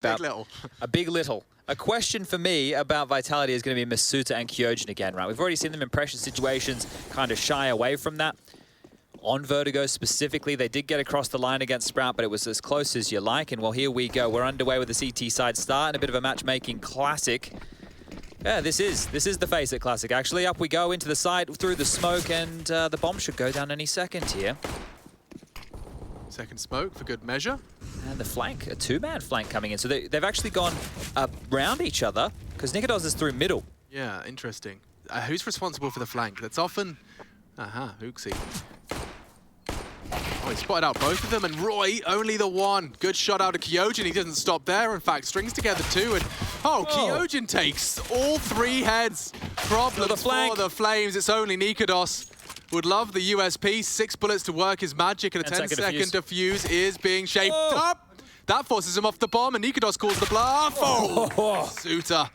Big little. A big little. A question for me about Vitality is going to be Masuta and Kyojin again, right? We've already seen them in pressure situations kind of shy away from that. On Vertigo specifically, they did get across the line against Sprout, but it was as close as you like. And well, here we go. We're underway with the CT side start and a bit of a matchmaking classic. Yeah, this is the Faceit Classic, actually. Up we go into the side through the smoke, and the bomb should go down any second here. Second smoke for good measure. And the flank, a two-man flank coming in. So they've actually gone around each other, because Nikodos is through middle. Yeah, interesting. Who's responsible for the flank? That's often... Hooksy. Oh, he spotted out both of them, and Roy, only the one. Good shot out of Kyojin. He doesn't stop there. In fact, strings together two, and Kyojin takes all three heads. Problems for the Flames. It's only Nikodos. Would love the USP. 6 bullets to work his magic, and a 10-second defuse is being shaped up. That forces him off the bomb, and Nikodos calls the bluff. Suta.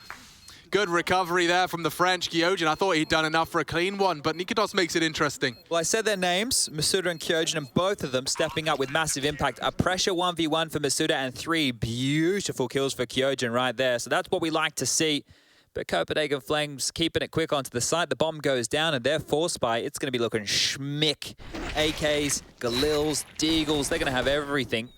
Good recovery there from the French. Kyojin, I thought he'd done enough for a clean one, but Nikodos makes it interesting. Well, I said their names, Masuta and Kyojin, and both of them stepping up with massive impact. A pressure 1v1 for Masuta and 3 beautiful kills for Kyojin right there. So that's what we like to see. But Copenhagen Flames keeping it quick onto the site. The bomb goes down, and their force by, it's going to be looking schmick. AKs, Galils, Deagles, they're going to have everything.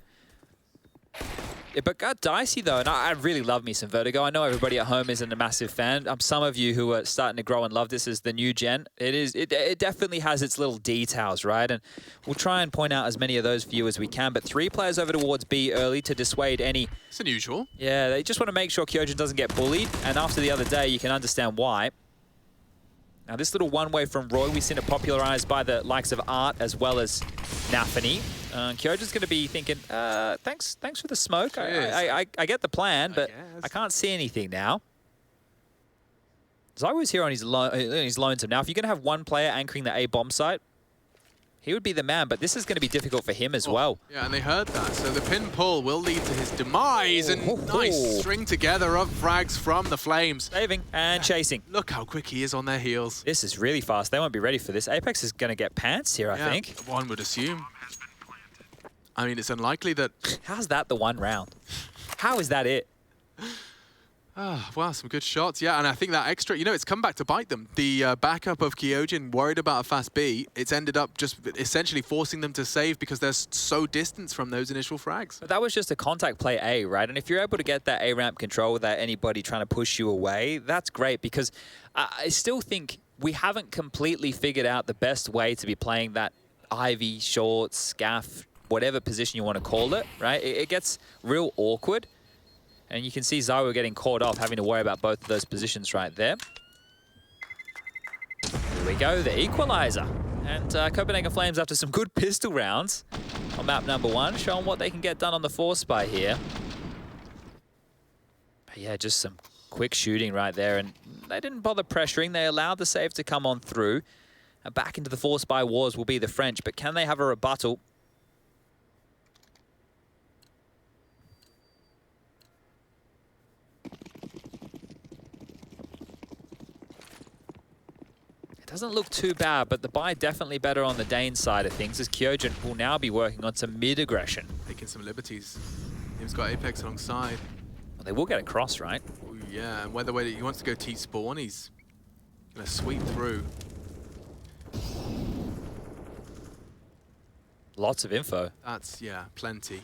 Yeah, but got dicey though, and I really love me some Vertigo. I know everybody at home isn't a massive fan. Some of you who are starting to grow and love this as the new gen. It definitely has its little details, right? And we'll try and point out as many of those for you as we can. But 3 players over towards B early to dissuade any... It's unusual. Yeah, they just want to make sure Kyojin doesn't get bullied. And after the other day, you can understand why. Now, this little one-way from Roy, we've seen it popularized by the likes of Art as well as Nafany. Kyojin's going to be thinking, thanks for the smoke. I get the plan, but I can't see anything now. Zywo's here on his lonesome. Now, if you're going to have one player anchoring the A bomb site, he would be the man, but this is going to be difficult for him as well. Yeah, and they heard that. So the pin pull will lead to his demise, and nice string together of frags from the Flames. Saving and chasing. Look how quick he is on their heels. This is really fast. They won't be ready for this. Apex is going to get pants here, I think. One would assume. I mean, it's unlikely that... How's that the one round? How is that it? Wow, some good shots. Yeah, and I think that extra, it's come back to bite them. The backup of Kyojin, worried about a fast B, it's ended up just essentially forcing them to save because they're so distant from those initial frags. But that was just a contact play A, right? And if you're able to get that A ramp control without anybody trying to push you away, that's great, because I still think we haven't completely figured out the best way to be playing that Ivy, short, scaff, whatever position you want to call it, right? It gets real awkward. And you can see Zywo getting caught off, having to worry about both of those positions right there. Here we go, the equalizer. And Copenhagen Flames, after some good pistol rounds on map number 1, showing what they can get done on the force by here. But yeah, just some quick shooting right there. And they didn't bother pressuring. They allowed the save to come on through. And back into the force by wars will be the French. But can they have a rebuttal? Doesn't look too bad, but the buy definitely better on the Dane side of things, as Kyojin will now be working on some mid-aggression. Taking some liberties. He's got Apex alongside. Well, they will get across, right? Ooh, yeah, and whether he wants to go T-spawn, he's going to sweep through. Lots of info. That's, yeah, plenty.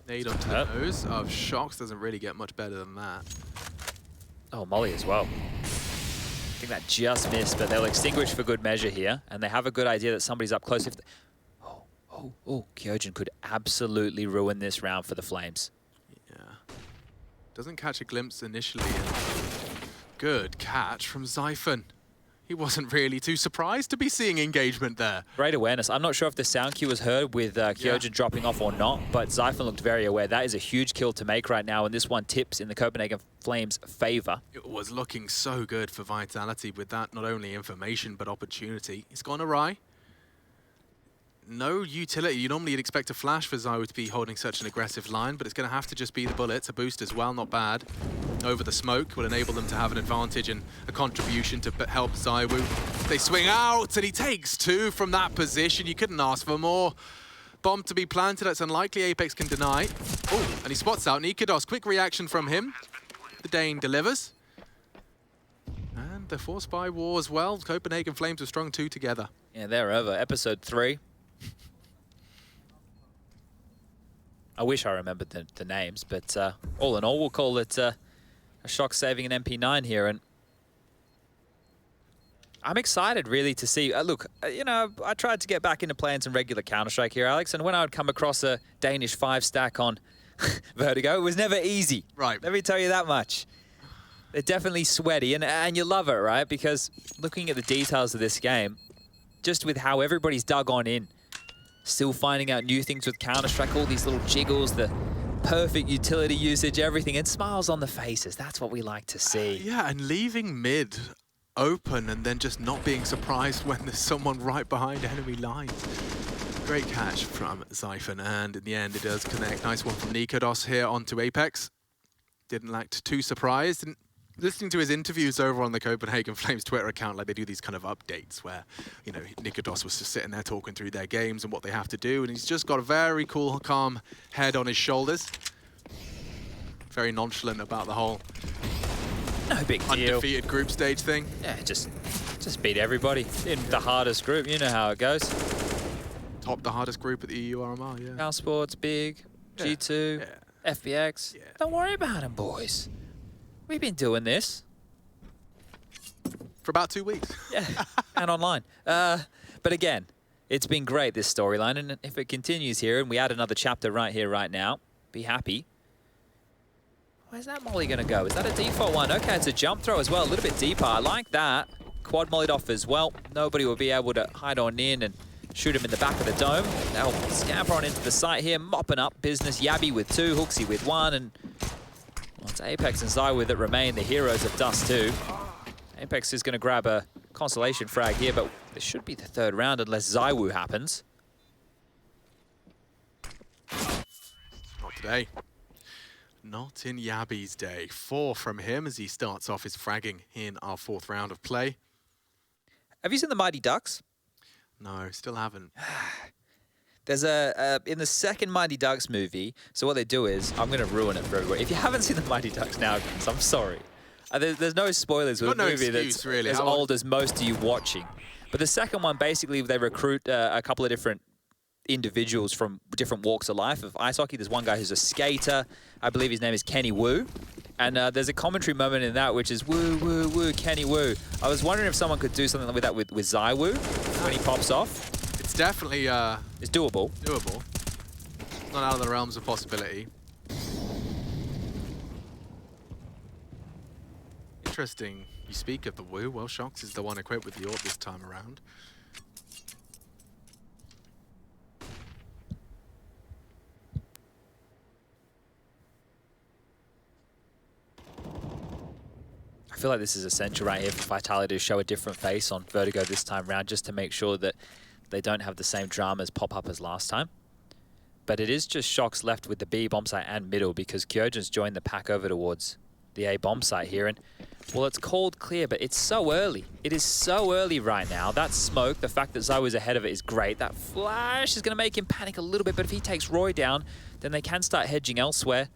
Nade onto the nose of Shocks doesn't really get much better than that. Oh, Molly as well. I think that just missed, but they'll extinguish for good measure here, and they have a good idea that somebody's up close. If Kyojin could absolutely ruin this round for the Flames. Yeah. Doesn't catch a glimpse initially. Good catch from Zyphon. He wasn't really too surprised to be seeing engagement there. Great awareness. I'm not sure if the sound cue was heard with Kyojin dropping off or not, but Zyphon looked very aware. That is a huge kill to make right now, and this one tips in the Copenhagen Flames' favor. It was looking so good for Vitality with that, not only information, but opportunity. It's gone awry. No utility. Normally you'd expect a flash for Zywo to be holding such an aggressive line, but it's going to have to just be the bullets. A boost as well, not bad. Over the smoke will enable them to have an advantage and a contribution to help Zywo. They swing out, and he takes 2 from that position. You couldn't ask for more. bomb to be planted. It's unlikely Apex can deny. Oh, and he spots out Nikados. Quick reaction from him. The Dane delivers. And the force by war as well. Copenhagen Flames are strong 2 together. Yeah, they're over. Episode 3. I wish I remembered the names, but all in all, we'll call it a Shock saving an MP9 here. And I'm excited, really, to see. Look, you know, I tried to get back into playing some regular Counter-Strike here, Alex, and when I would come across a Danish 5-stack on Vertigo, it was never easy. Right. Let me tell you that much. They're definitely sweaty, and you love it, right? Because looking at the details of this game, just with how everybody's dug on in, still finding out new things with Counter-Strike, all these little jiggles, the perfect utility usage, everything, and smiles on the faces. That's what we like to see. Yeah, and leaving mid open and then just not being surprised when there's someone right behind enemy lines. Great catch from Zyphon, and in the end it does connect. Nice one from Nikados here onto Apex. Didn't act too surprised. And listening to his interviews over on the Copenhagen Flames Twitter account, like they do these kind of updates where, you know, Nikados was just sitting there talking through their games and what they have to do, and he's just got a very cool, calm head on his shoulders. Very nonchalant about the whole No big deal. Undefeated group stage thing. Yeah, just beat everybody in the hardest group. You know how it goes. Top the hardest group at the EU RMR, yeah. Cal Sports, Big, Yeah. G2, Yeah. FBX. Yeah. Don't worry about them, boys. We've been doing this. For about 2 weeks. Yeah, and online. But again, it's been great, this storyline, and if it continues here and we add another chapter right here, right now, be happy. Where's that molly going to go? Is that a default one? Okay, it's a jump throw as well, a little bit deeper. I like that. Quad mollied off as well. Nobody will be able to hide on in and shoot him in the back of the dome. They'll scamper on into the site here, mopping up business. Yabby with 2, Hooksy with 1, and well, it's Apex and Zywu that remain the heroes of Dust 2. Apex is going to grab a consolation frag here, but this should be the 3rd round unless Zywu happens. Not today. Not in Yabby's day. 4 from him as he starts off his fragging in our 4th round of play. Have you seen the Mighty Ducks? No, still haven't. There's in the second Mighty Ducks movie, so what they do is, I'm going to ruin it for everybody. If you haven't seen the Mighty Ducks now, guys, I'm sorry. There's no spoilers with a movie that's really. as old as most of you watching. But the second one, basically, they recruit a couple of different individuals from different walks of life of ice hockey. There's one guy who's a skater. I believe his name is Kenny Wu. And there's a commentary moment in that which is woo, woo, woo, Kenny Wu. I was wondering if someone could do something with that with Zywu when he pops off. It's definitely It's doable. doable. Not out of the realms of possibility. Interesting. You speak of the Wu. Well, Shox is the one equipped with the AWP this time around. I feel like this is essential right here for Vitality to show a different face on Vertigo this time round, just to make sure that they don't have the same dramas pop up as last time. But it is just Shox left with the B bomb site and middle, because Kyojin's joined the pack over towards the A bomb site here. And, well, it's called clear, but it's so early. It is so early right now. That smoke, the fact that Zywu ahead of it is great. That flash is going to make him panic a little bit, but if he takes Roy down, then they can start hedging elsewhere.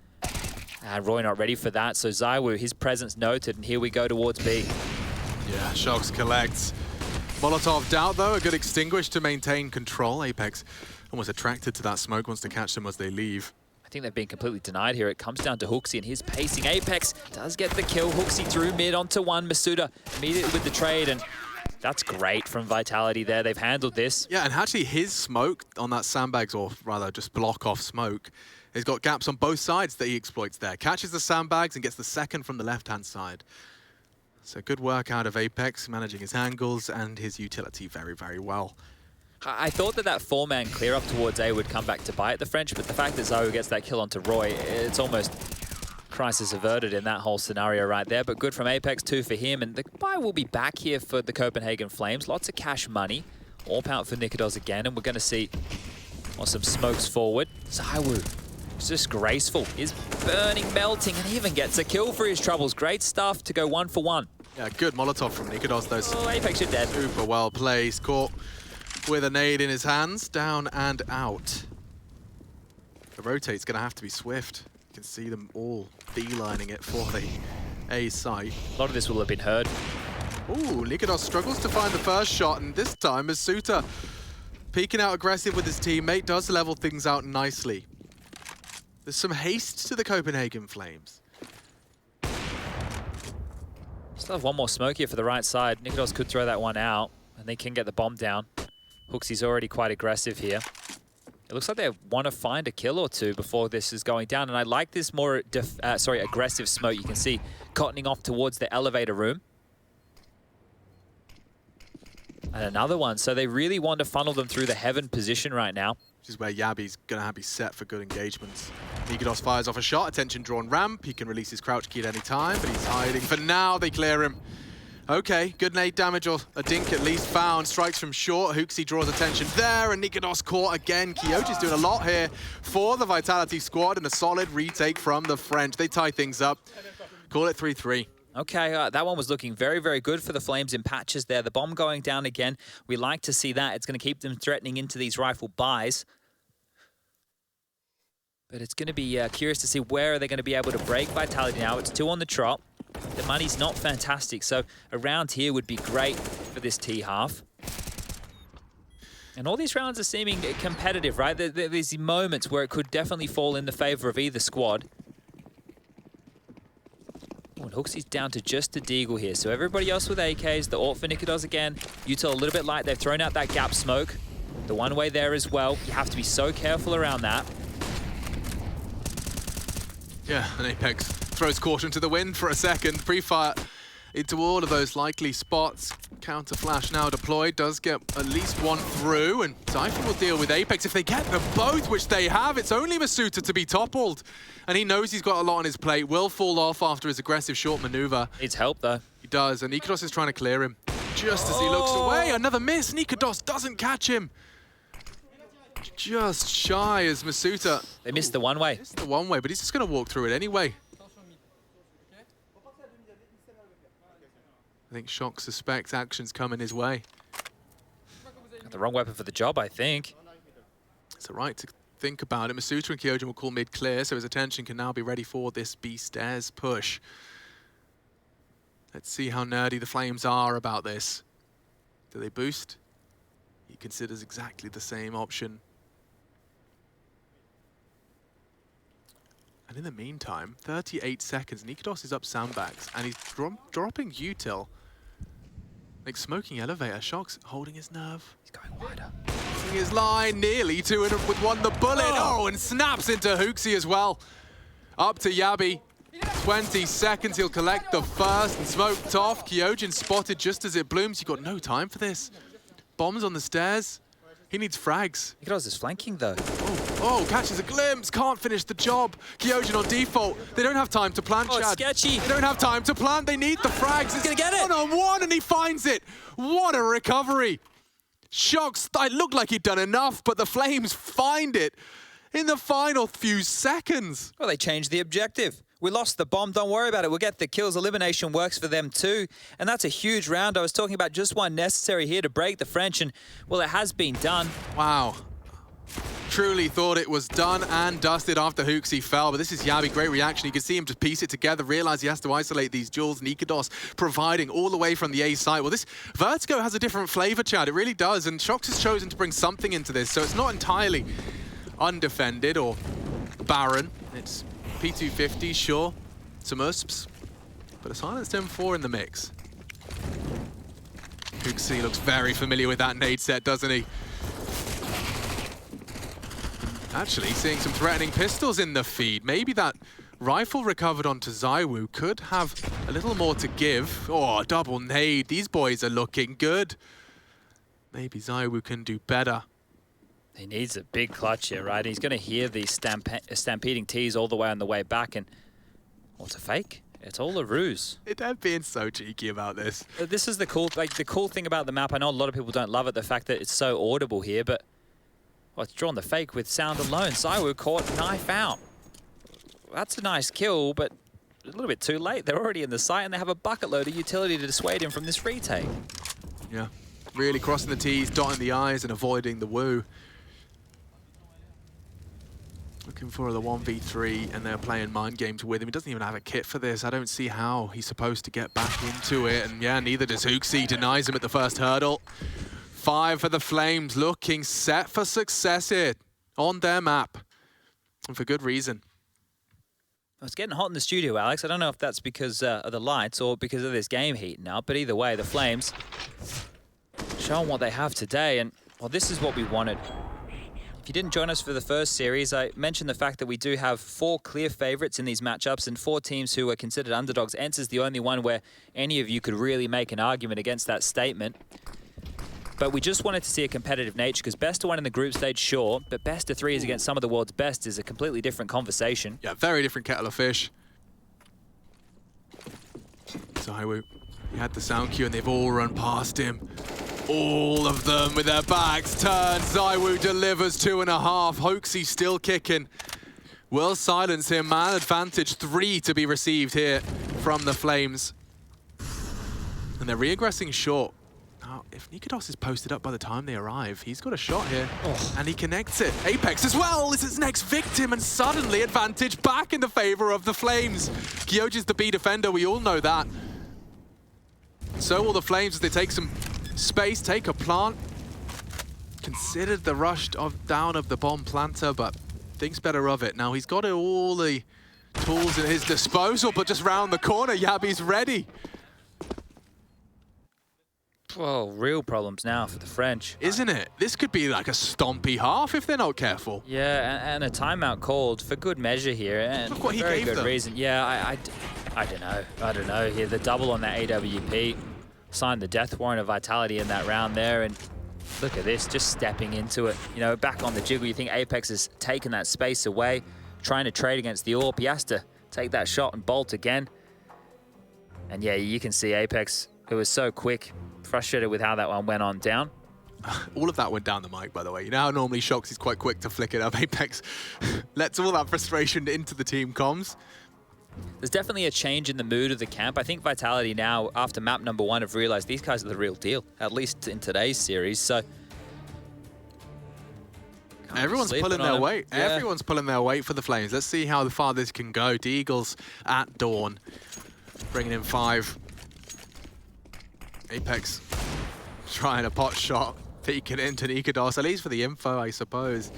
And Roy not ready for that, so Zywu, his presence noted, and here we go towards B. Yeah, Shox collects. Molotov doubt, though, a good extinguish to maintain control. Apex almost attracted to that smoke, wants to catch them as they leave. I think they've been completely denied here. It comes down to Hooksy and his pacing. Apex does get the kill. Hooksy through mid onto 1. Masuda immediately with the trade, and that's great from Vitality there. They've handled this. Yeah, and actually his smoke on that sandbags, or rather just block off smoke, has got gaps on both sides that he exploits there. Catches the sandbags and gets the second from the left-hand side. So good work out of Apex, managing his angles and his utility very, very well. I thought that 4-man clear up towards A would come back to bite the French, but the fact that Zywu gets that kill onto Roy, it's almost crisis averted in that whole scenario right there. But good from Apex, 2 for him, and the buy will be back here for the Copenhagen Flames. Lots of cash money. AWP out for Nikados again, and we're going to see some smokes forward. Zywu, it's just graceful. He's burning, melting, and even gets a kill for his troubles. Great stuff to go 1 for 1. Yeah, good Molotov from Nikados, though. Oh, Apex, you're dead. Super well placed. Caught with a nade in his hands. Down and out. The rotate's going to have to be swift. You can see them all beelining it for the A site. A lot of this will have been heard. Ooh, Nikodos struggles to find the first shot, and this time Masuta peeking out aggressive with his teammate does level things out nicely. There's some haste to the Copenhagen Flames. Still have one more smoke here for the right side. Nikodos could throw that one out, and they can get the bomb down. HooXi's already quite aggressive here. It looks like they want to find a kill or two before this is going down, and I like this more aggressive smoke. You can see cottoning off towards the elevator room. And another one. So they really want to funnel them through the heaven position right now. Which is where Yabi's going to be set for good engagements. Nikodos fires off a shot, attention drawn ramp. He can release his crouch key at any time, but he's hiding. For now, they clear him. Okay, good nade damage, or a dink at least found. Strikes from short. HooXi draws attention there, and Nikodos caught again. Kyoji's doing a lot here for the Vitality squad, and a solid retake from the French. They tie things up. Call it 3-3. Okay, that one was looking very, very good for the Flames in patches there. The bomb going down again. We like to see that. It's going to keep them threatening into these rifle buys. But it's going to be curious to see where are they going to be able to break Vitality now. It's 2 on the trot. The money's not fantastic, so around here would be great for this T-half. And all these rounds are seeming competitive, right? There's moments where it could definitely fall in the favor of either squad. Oh, and HooXi's down to just a Deagle here. So everybody else with AKs, the ult for Nikodos again. Util a little bit light. They've thrown out that gap smoke. The one way there as well. You have to be so careful around that. Yeah, and Apex throws caution to the wind for a second. Pre-fire into all of those likely spots. Counter flash now deployed. Does get at least one through, and Typhon will deal with Apex. If they get them both, which they have, it's only Masuta to be toppled. And he knows he's got a lot on his plate. Will fall off after his aggressive short maneuver. Needs help, though. He does, and Nikodos is trying to clear him. Just as he looks away, another miss. Nikodos doesn't catch him. Just shy as Masuta. They missed the one way. Missed the one way, but he's just going to walk through it anyway. I think Shock suspects actions coming his way. Got the wrong weapon for the job, I think. It's all right to think about it. Masuta and Kyojin will call mid clear, so his attention can now be ready for this B stairs push. Let's see how nerdy the Flames are about this. Do they boost? He considers exactly the same option. And in the meantime, 38 seconds, Nikodos is up sandbags, and he's dropping Util. Like smoking elevator. Shock's holding his nerve. He's going wider. Using his line nearly to it with one the bullet. Oh, and snaps into HooXi as well. Up to Yabi. 20 seconds, he'll collect the first and smoked off. Kyojin spotted just as it blooms. You've got no time for this. Bombs on the stairs. He needs frags. Nikodos is flanking, though. Oh, catches a glimpse. Can't finish the job. Kyojin on default. They don't have time to plant, Chad. Sketchy. They don't have time to plant. They need the frags. He's gonna get it. 1-on-1, and he finds it. What a recovery. Shocks. It looked like he'd done enough, but the Flames find it in the final few seconds. Well, they changed the objective. We lost the bomb, don't worry about it. We'll get the kills. Elimination works for them too. And that's a huge round. I was talking about just one necessary here to break the French, and, well, it has been done. Wow. Truly thought it was done and dusted after HooXi fell, but this is Yabi, great reaction. You can see him just piece it together, realize he has to isolate these duels. Nikodos providing all the way from the A site. Well, this Vertigo has a different flavor, Chad. It really does, and Shox has chosen to bring something into this, so it's not entirely undefended or barren. It's P250, sure, some USPs, but a silenced M4 in the mix. HooXi looks very familiar with that nade set, doesn't he? Actually, seeing some threatening pistols in the feed. Maybe that rifle recovered onto Zywoo could have a little more to give. Oh, double nade. These boys are looking good. Maybe Zywoo can do better. He needs a big clutch here, right? He's going to hear these stampeding T's all the way on the way back, and what's a fake? It's all a ruse. They're being so cheeky about this. This is the cool thing about the map. I know a lot of people don't love it, the fact that it's so audible here, but well, it's drawn the fake with sound alone. Zywoo caught knife out. That's a nice kill, but a little bit too late. They're already in the site, and they have a bucket load of utility to dissuade him from this retake. Yeah, really crossing the T's, dotting the I's, and avoiding the woo. Looking for the 1v3, and they're playing mind games with him. He doesn't even have a kit for this. I don't see how he's supposed to get back into it. And yeah, neither does Hooksy. Denies him at the first hurdle. 5 for the Flames, looking set for success here on their map. And for good reason. It's getting hot in the studio, Alex. I don't know if that's because of the lights or because of this game heating up, but either way, the Flames showing what they have today. And, well, this is what we wanted. If you didn't join us for the first series, I mentioned the fact that we do have 4 clear favorites in these matchups and 4 teams who are considered underdogs. Enter's the only one where any of you could really make an argument against that statement. But we just wanted to see a competitive nature because best of 1 in the group stage, sure, but best of 3 is against some of the world's best is a completely different conversation. Yeah, very different kettle of fish. Zywoo, he had the sound cue and they've all run past him. All of them with their backs turned. Zywoo delivers 2.5. Hoaxy still kicking. Will silence him. Man advantage 3 to be received here from the Flames. And they're re-aggressing short. Now, if Nikodos is posted up by the time they arrive, he's got a shot here. Oh. And he connects it. Apex as well is his next victim, and suddenly advantage back in the favor of the Flames. Kyoji's the B defender, we all know that. So will the Flames as they take some space, take a plant. Considered the rush down of the bomb planter, but thinks better of it. Now he's got all the tools at his disposal, but just round the corner, Yabi's ready. Well, real problems now for the French. Isn't it? This could be like a stompy half if they're not careful. Yeah, and a timeout called for good measure here, and look what he very gave good them. Reason. Yeah, I don't know here. The double on that AWP signed the death warrant of Vitality in that round there, and look at this, just stepping into it. You know, back on the jiggle, you think Apex has taken that space away, trying to trade against the AWP. He has to take that shot and bolt again. And yeah, you can see Apex, who was so quick, frustrated with how that one went on down. All of that went down the mic, by the way. You know how normally Shox is quite quick to flick it up. Apex lets all that frustration into the team comms. There's definitely a change in the mood of the camp. I think Vitality now, after map number 1, have realized these guys are the real deal, at least in today's series. So everyone's pulling their weight. Yeah. Everyone's pulling their weight for the Flames. Let's see how far this can go. Deagles at dawn, bringing in 5. Apex trying a pot shot, peeking into Nikodos, at least for the info, I suppose.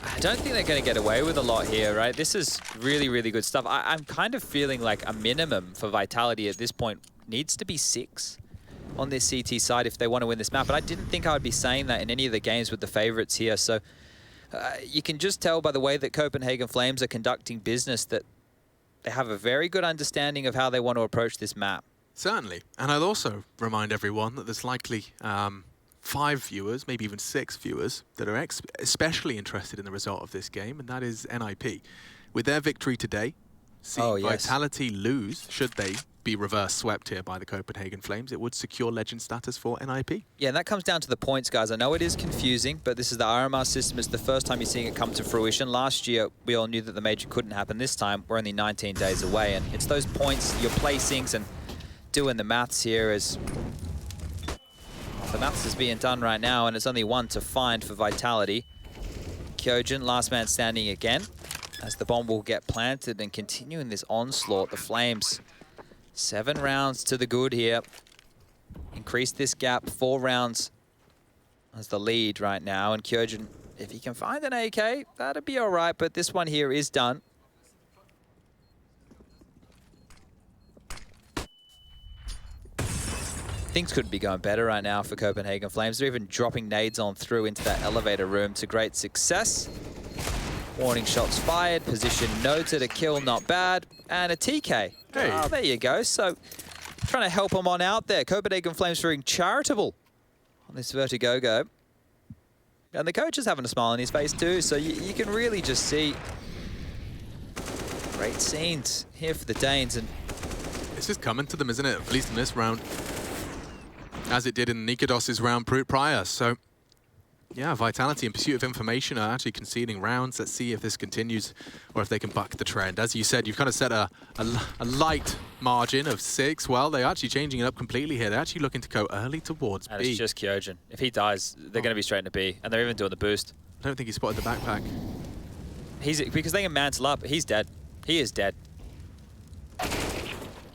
I don't think they're going to get away with a lot here, right? This is really, really good stuff. I'm kind of feeling like a minimum for Vitality at this point needs to be 6 on this CT side if they want to win this map. But I didn't think I would be saying that in any of the games with the favorites here. So you can just tell by the way that Copenhagen Flames are conducting business that they have a very good understanding of how they want to approach this map. Certainly. And I'll also remind everyone that there's likely 5 viewers, maybe even 6 viewers, that are especially interested in the result of this game, and that is NIP. With their victory today, seeing Vitality lose, should they be reverse swept here by the Copenhagen Flames, it would secure legend status for NIP. Yeah, and that comes down to the points, guys. I know it is confusing, but this is the RMR system. It's the first time you're seeing it come to fruition. Last year, we all knew that the major couldn't happen. This time, we're only 19 days away, and it's those points, your placings, and doing the maths here as the maths is being done right now, and it's only 1 to find for Vitality. Kyojin, last man standing again, as the bomb will get planted and continuing this onslaught. The Flames, 7 rounds to the good here. Increase this gap, 4 rounds as the lead right now. And Kyojin, if he can find an AK, that'd be all right, but this one here is done. Things could be going better right now for Copenhagen Flames. They're even dropping nades on through into that elevator room to great success. Warning shots fired, position noted, a kill not bad, and a TK. Hey. Oh, there you go. So trying to help them on out there. Copenhagen Flames being charitable on this Vertigo go. And the coach is having a smile on his face too, so you can really just see great scenes here for the Danes. And it's just coming to them, isn't it? At least in this round, as it did in Nikodos' round prior. So, yeah, Vitality in pursuit of information are actually conceding rounds. Let's see if this continues or if they can buck the trend. As you said, you've kind of set a light margin of 6. Well, they're actually changing it up completely here. They're actually looking to go early towards B. And it's just Kyojin. If he dies, they're going to be straight into B, and they're even doing the boost. I don't think he spotted the backpack. because they can mantle up. He's dead. He is dead.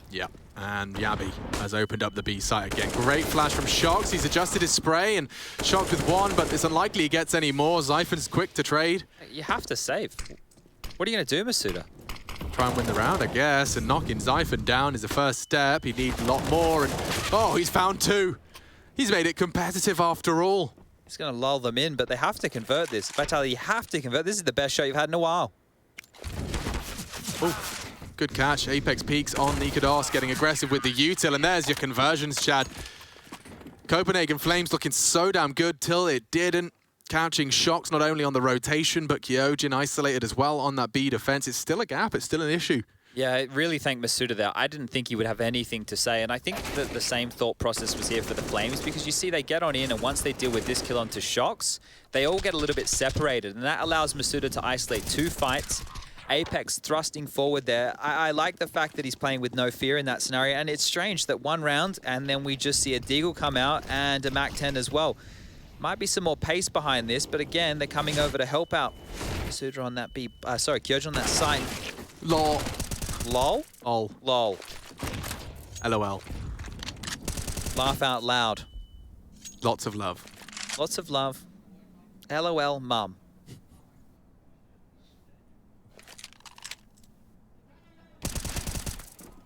Yeah, and Yabi has opened up the B site again. Great flash from Shox. He's adjusted his spray and Shox with one, but it's unlikely he gets any more. Zyphon's quick to trade. You have to save. What are you going to do, Masuda? Try and win the round, I guess, and knocking Zyphon down is the first step. He needs a lot more, and oh, he's found two. He's made it competitive after all. He's going to lull them in, but they have to convert this. Vitality, you have to convert. This is the best shot you've had in a while. Oh, good catch. Apex peeks on Nikodos, getting aggressive with the util, and there's your conversions, Chad. Copenhagen Flames looking so damn good till it didn't. Catching Shox not only on the rotation, but Kyojin isolated as well on that B defense. It's still a gap. It's still an issue. Yeah, I really thank Masuda there. I didn't think he would have anything to say, and I think that the same thought process was here for the Flames, because you see they get on in, and once they deal with this kill onto Shox, they all get a little bit separated, and that allows Masuda to isolate two fights. Apex thrusting forward there. I like the fact that he's playing with no fear in that scenario, and it's strange that one round, and then we just see a Deagle come out and a MAC-10 as well. Might be some more pace behind this, but again, they're coming over to help out. Masuda on that B, sorry, Kyojin on that side. Lol. Lol? Lol. Lol. LOL. Laugh out loud. Lots of love. Lots of love. LOL, mum.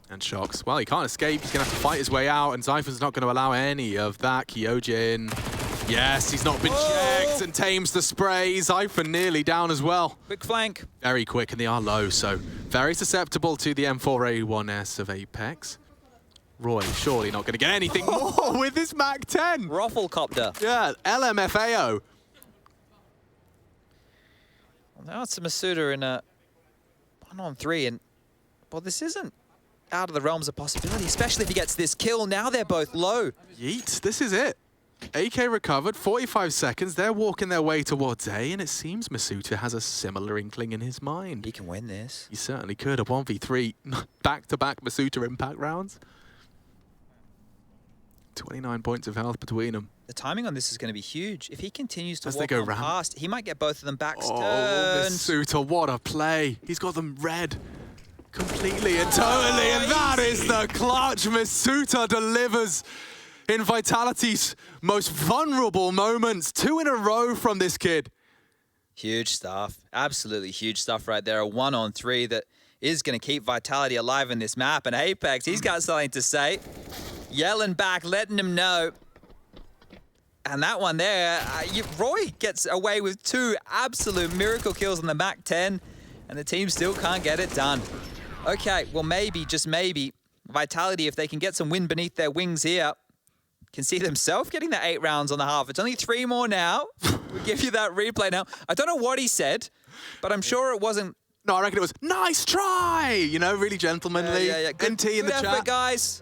And Shox. Well, he can't escape. He's going to have to fight his way out, and Zyphon's not going to allow any of that. Kyojin. Yes, he's not been checked and tames the spray. Zyphon nearly down as well. Quick flank. Very quick, and they are low, so very susceptible to the M4A1S of Apex. Roy, surely not going to get anything more with this MAC-10. Rufflecopter. Yeah, LMFAO. Well, now it's Masuda in a 1-on-3, and well, this isn't out of the realms of possibility, especially if he gets this kill. Now they're both low. Yeet, this is it. AK recovered, 45 seconds. They're walking their way towards A, and it seems Masuda has a similar inkling in his mind. He can win this. He certainly could. A 1v3, back-to-back Masuda impact rounds. 29 points of health between them. The timing on this is going to be huge. If he continues to As they walk go on round. past, he might get both of them back Oh, turned. Masuda, what a play. He's got them red completely and totally, and that is the clutch. Masuda delivers in Vitality's most vulnerable moments. 2 in a row from this kid. Huge stuff. Absolutely huge stuff right there. A 1-on-3 that is going to keep Vitality alive in this map. And Apex, he's got something to say. Yelling back, letting him know. And that one there, Roy gets away with 2 absolute miracle kills on the MAC-10, and the team still can't get it done. Okay, well maybe, just maybe, Vitality, if they can get some wind beneath their wings here, can see themselves getting the 8 rounds on the half. It's only 3 more now. We'll give you that replay now. I don't know what he said, but I'm sure it wasn't... No, I reckon it was, nice try! You know, really gentlemanly. Yeah. Good, NT in the effort, chat. Guys.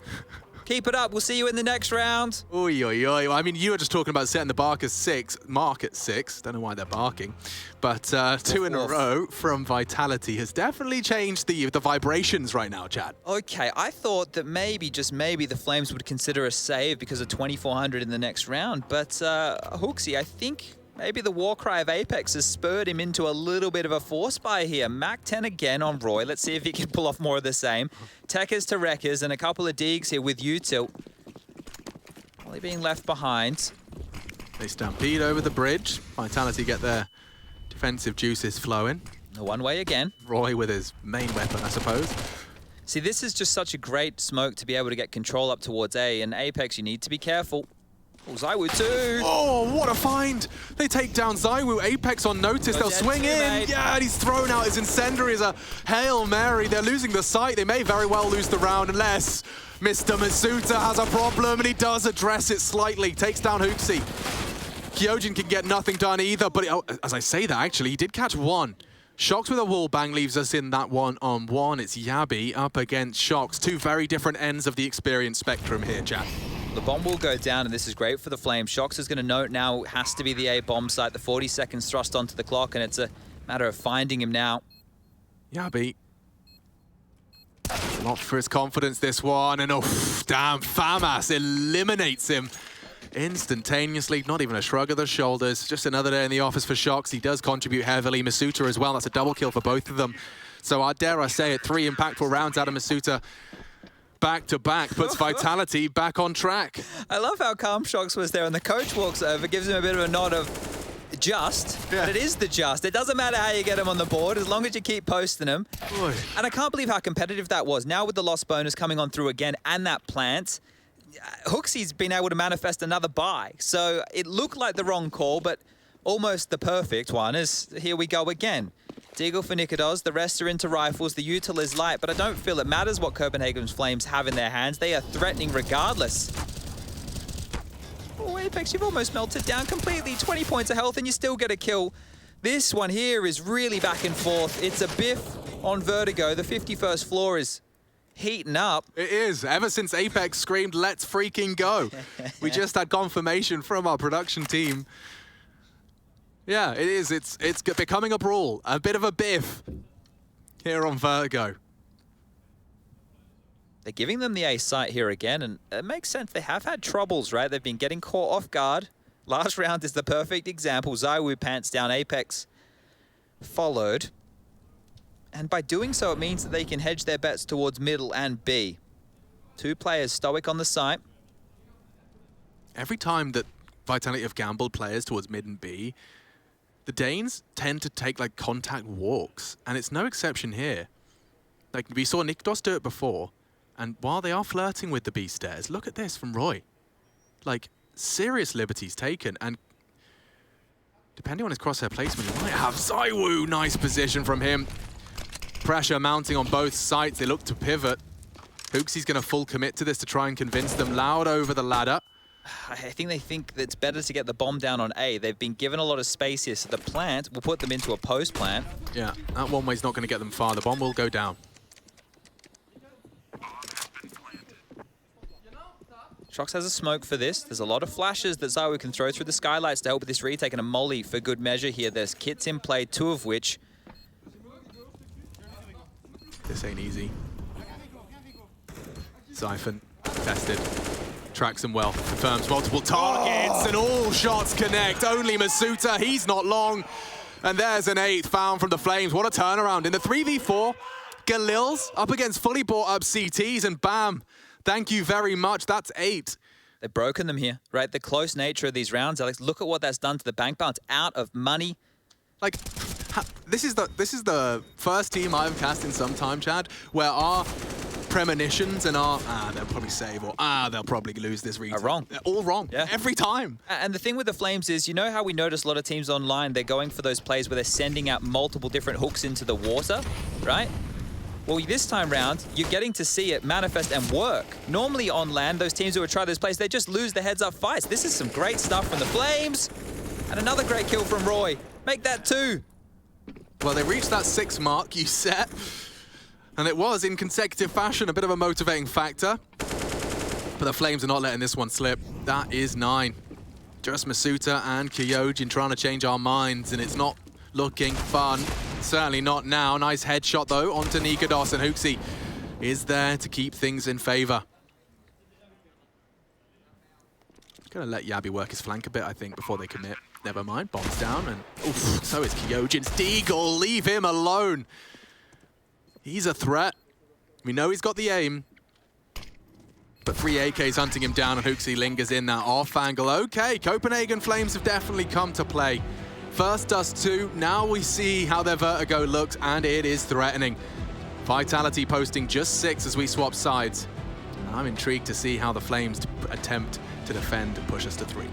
Keep it up. We'll see you in the next round. Oy, oy, oy. I mean, you were just talking about setting the mark at 6. Don't know why they're barking. But 2 in a row from Vitality has definitely changed the vibrations right now, Chad. Okay, I thought that maybe, just maybe, the Flames would consider a save because of 2400 in the next round. But Hooksy, I think maybe the war cry of Apex has spurred him into a little bit of a force buy here. MAC-10 again on Roy. Let's see if he can pull off more of the same. Techers to Wreckers and a couple of Deegs here with Util. Only being left behind. They stampede over the bridge. Vitality get their defensive juices flowing. The one way again. Roy with his main weapon, I suppose. See, this is just such a great smoke to be able to get control up towards A. And Apex, you need to be careful. Oh, Zywoo too. Oh, what a find. They take down Zywoo. Apex on notice. They'll swing in. Mate. Yeah, and he's thrown out his incendiary as a Hail Mary. They're losing the site. They may very well lose the round unless Mr. Masuda has a problem, and he does address it slightly. Takes down Hooksy. Kyojin can get nothing done either, but as I say that, actually, he did catch one. Shox with a wall bang leaves us in that 1-on-1. It's Yabi up against Shox. 2 very different ends of the experience spectrum here, Jack. The bomb will go down, and this is great for the Flames. Shox is going to note now it has to be the A bomb site. The 40 seconds thrust onto the clock, and it's a matter of finding him now. Yabi. A lot for his confidence, this one. And oh, damn, FAMAS eliminates him instantaneously. Not even a shrug of the shoulders. Just another day in the office for Shox. He does contribute heavily. Masuta as well. That's a double kill for both of them. So I dare I say it, 3 impactful rounds out of Masuta. Back-to-back puts Vitality back on track. I love how calm Shox was there, and the coach walks over, gives him a bit of a nod of just, but it is the just. It doesn't matter how you get him on the board, as long as you keep posting him. Boy. And I can't believe how competitive that was. Now with the lost bonus coming on through again, and that plant, HooXi's been able to manifest another buy. So it looked like the wrong call, but almost the perfect one, as here we go again. Deagle for Nikodos, the rest are into rifles, the util is light, but I don't feel it matters what Copenhagen's Flames have in their hands. They are threatening regardless. Oh, Apex, you've almost melted down completely. 20 points of health and you still get a kill. This one here is really back and forth. It's a biff on Vertigo. The 51st floor is heating up. It is. Ever since Apex screamed, let's freaking go. We just had confirmation from our production team. Yeah, it is. It's becoming a brawl. A bit of a biff here on Vertigo. They're giving them the ace site here again, and it makes sense. They have had troubles, right? They've been getting caught off guard. Last round is the perfect example. ZywOo pants down, Apex followed. And by doing so, it means that they can hedge their bets towards middle and B. 2 players stoic on the site. Every time that Vitality have gambled players towards mid and B, the Danes tend to take like contact walks, and it's no exception here. Like we saw Nikodos do it before, and while they are flirting with the B stairs, look at this from Roy. Like serious liberties taken, and depending on his crosshair placement, he might have ZywOo. Nice position from him. Pressure mounting on both sides. They look to pivot. HooXi's going to full commit to this to try and convince them. Loud over the ladder. I think they think that it's better to get the bomb down on A. They've been given a lot of space here, so the plant will put them into a post plant. Yeah, that one way's not going to get them far. The bomb will go down. Shox has a smoke for this. There's a lot of flashes that ZywOo can throw through the skylights to help with this retake, and a molly for good measure here. There's kits in play, 2 of which. This ain't easy. Siphon, tested. Tracks him well, confirms multiple targets, and all shots connect. Only Masuta, he's not long. And there's an 8th found from the Flames. What a turnaround. In the 3v4, Galil's up against fully bought up CTs, and bam, thank you very much. That's 8. They've broken them here, right? The close nature of these rounds, Alex, look at what that's done to the bank balance. Out of money. Like, this is the first team I've cast in some time, Chad, where our premonitions and our, they'll probably save, or they'll probably lose this retake. Are wrong. They're all wrong, every time. And the thing with the Flames is, you know how we notice a lot of teams online, they're going for those plays where they're sending out multiple different hooks into the water, right? Well, this time round, you're getting to see it manifest and work. Normally on land, those teams who would try those plays, they just lose the heads-up fights. This is some great stuff from the Flames. And another great kill from Roy. Make that 2. Well, they reached that 6 mark you set. And it was, in consecutive fashion, a bit of a motivating factor. But the Flames are not letting this one slip. That is 9. Just Masuta and Kyojin trying to change our minds, and it's not looking fun. Certainly not now. Nice headshot, though, onto Nikodos, and HooXi is there to keep things in favor. Gonna let Yabi work his flank a bit, I think, before they commit. Never mind, bombs down, and oof, so is Kyojin's Deagle. Leave him alone. He's a threat. We know he's got the aim. But 3 AKs hunting him down, and HooXi lingers in that off angle. Okay, Copenhagen Flames have definitely come to play. First dust 2, now we see how their Vertigo looks, and it is threatening. Vitality posting just 6 as we swap sides. And I'm intrigued to see how the Flames attempt to defend and push us to 3.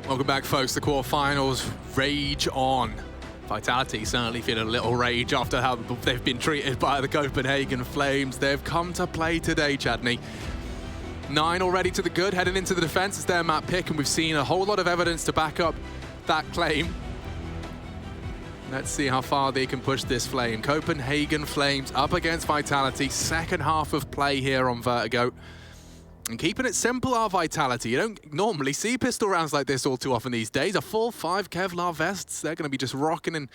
Welcome back, folks. The quarterfinals rage on. Vitality certainly feeling a little rage after how they've been treated by the Copenhagen Flames. They've come to play today, Chadney. 9 already to the good, heading into the defense. It's their map pick, and we've seen a whole lot of evidence to back up that claim. Let's see how far they can push this flame. Copenhagen Flames up against Vitality. Second half of play here on Vertigo. And keeping it simple are Vitality. You don't normally see pistol rounds like this all too often these days. A full 5 Kevlar vests. They're going to be just rocking in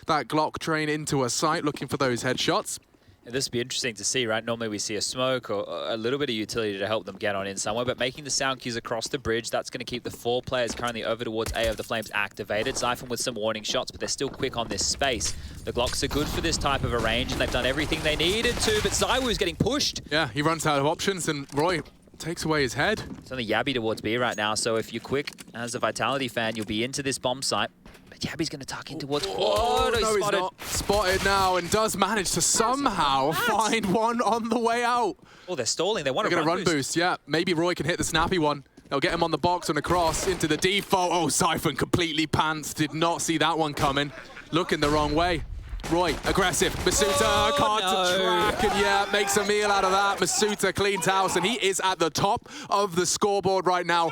that Glock train into a sight, looking for those headshots. And this would be interesting to see, right? Normally we see a smoke or a little bit of utility to help them get on in somewhere, but making the sound cues across the bridge, that's going to keep the 4 players currently over towards A of the Flames activated. Zyphon with some warning shots, but they're still quick on this space. The Glocks are good for this type of a range, and they've done everything they needed to, but Zywoo's getting pushed. Yeah, he runs out of options, and Roy takes away his head. It's only Yabby towards B right now, so if you're quick as a Vitality fan, you'll be into this bomb site. But Yabby's going to tuck in towards quad. No, he's not. Spotted now, and does manage to somehow find one on the way out. Oh, they're stalling. They want to run boost. Yeah, maybe Roy can hit the snappy one. They'll get him on the box and across into the default. Oh, Zyphon completely pants. Did not see that one coming. Looking the wrong way. Roy, aggressive. Masuta can't track, and yeah, makes a meal out of that. Masuta cleans house, and he is at the top of the scoreboard right now.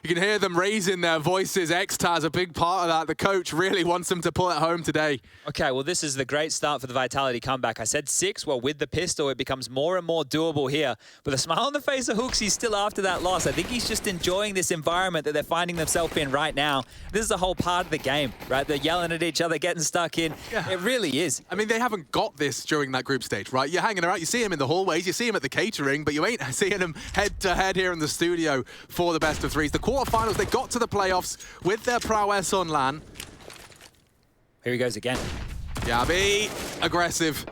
You can hear them raising their voices. Xtaz, a big part of that. The coach really wants them to pull it home today. Okay, well, this is the great start for the Vitality comeback. I said 6. Well, with the pistol, it becomes more and more doable here. But the smile on the face of Hooksy still after that loss. I think he's just enjoying this environment that they're finding themselves in right now. This is a whole part of the game, right? They're yelling at each other, getting stuck in. Yeah. It really is. I mean, they haven't got this during that group stage, right? You're hanging around. You see him in the hallways. You see him at the catering, but you ain't seeing him head-to-head here in the studio for the best of 3s. The quarterfinals, they got to the playoffs with their prowess on LAN. Here he goes again. Yabby, aggressive.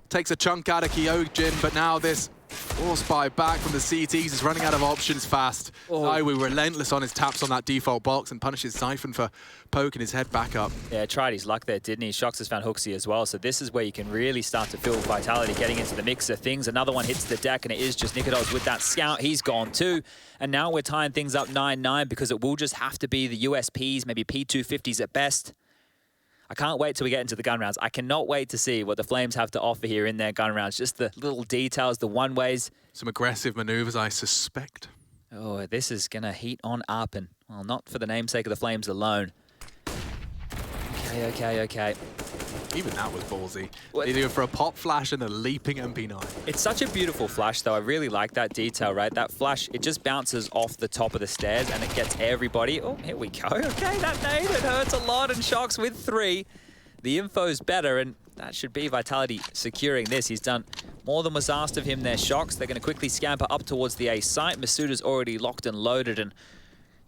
Takes a chunk out of Kyojin, but now this force buy back from the CTs is running out of options fast. Zywoo relentless on his taps on that default box and punishes Zyphon for poking his head back up. Yeah, tried his luck there, didn't he? Shox has found Hooksy as well, so this is where you can really start to feel Vitality getting into the mix of things. Another one hits the deck, and it is just Nikodos with that scout. He's gone too. And now we're tying things up 9-9 because it will just have to be the USPs, maybe P250s at best. I can't wait till we get into the gun rounds. I cannot wait to see what the Flames have to offer here in their gun rounds. Just the little details, the one-ways. Some aggressive maneuvers, I suspect. Oh, this is going to heat on up, and, well, not for the namesake of the Flames alone. Okay. Even that was ballsy. They do it for a pop flash and a leaping MP9. It's such a beautiful flash, though. I really like that detail, right? That flash, it just bounces off the top of the stairs and it gets everybody. Oh, here we go. Okay, that nade, it hurts a lot, and Shox with 3. The info's better, and that should be Vitality securing this. He's done more than was asked of him there, Shox. They're going to quickly scamper up towards the A site. Masuda's already locked and loaded and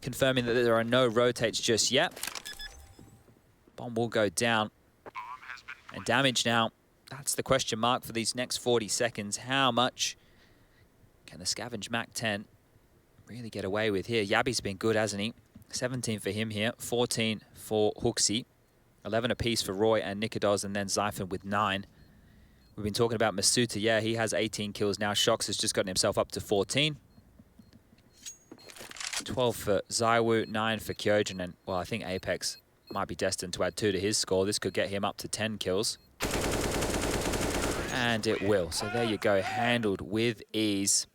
confirming that there are no rotates just yet. Bomb will go down. And damage now, that's the question mark for these next 40 seconds. How much can the Scavenge Mac-10 really get away with here? Yabby's been good, hasn't he? 17 for him here, 14 for Hooksy, 11 apiece for Roy and Nikodos, and then Zyphon with 9. We've been talking about Masuta. Yeah, he has 18 kills now. Shox has just gotten himself up to 14. 12 for Zywoo, 9 for Kyojin, and, well, I think Apex might be destined to add 2 to his score. This could get him up to 10 kills. And it will. So there you go, handled with ease.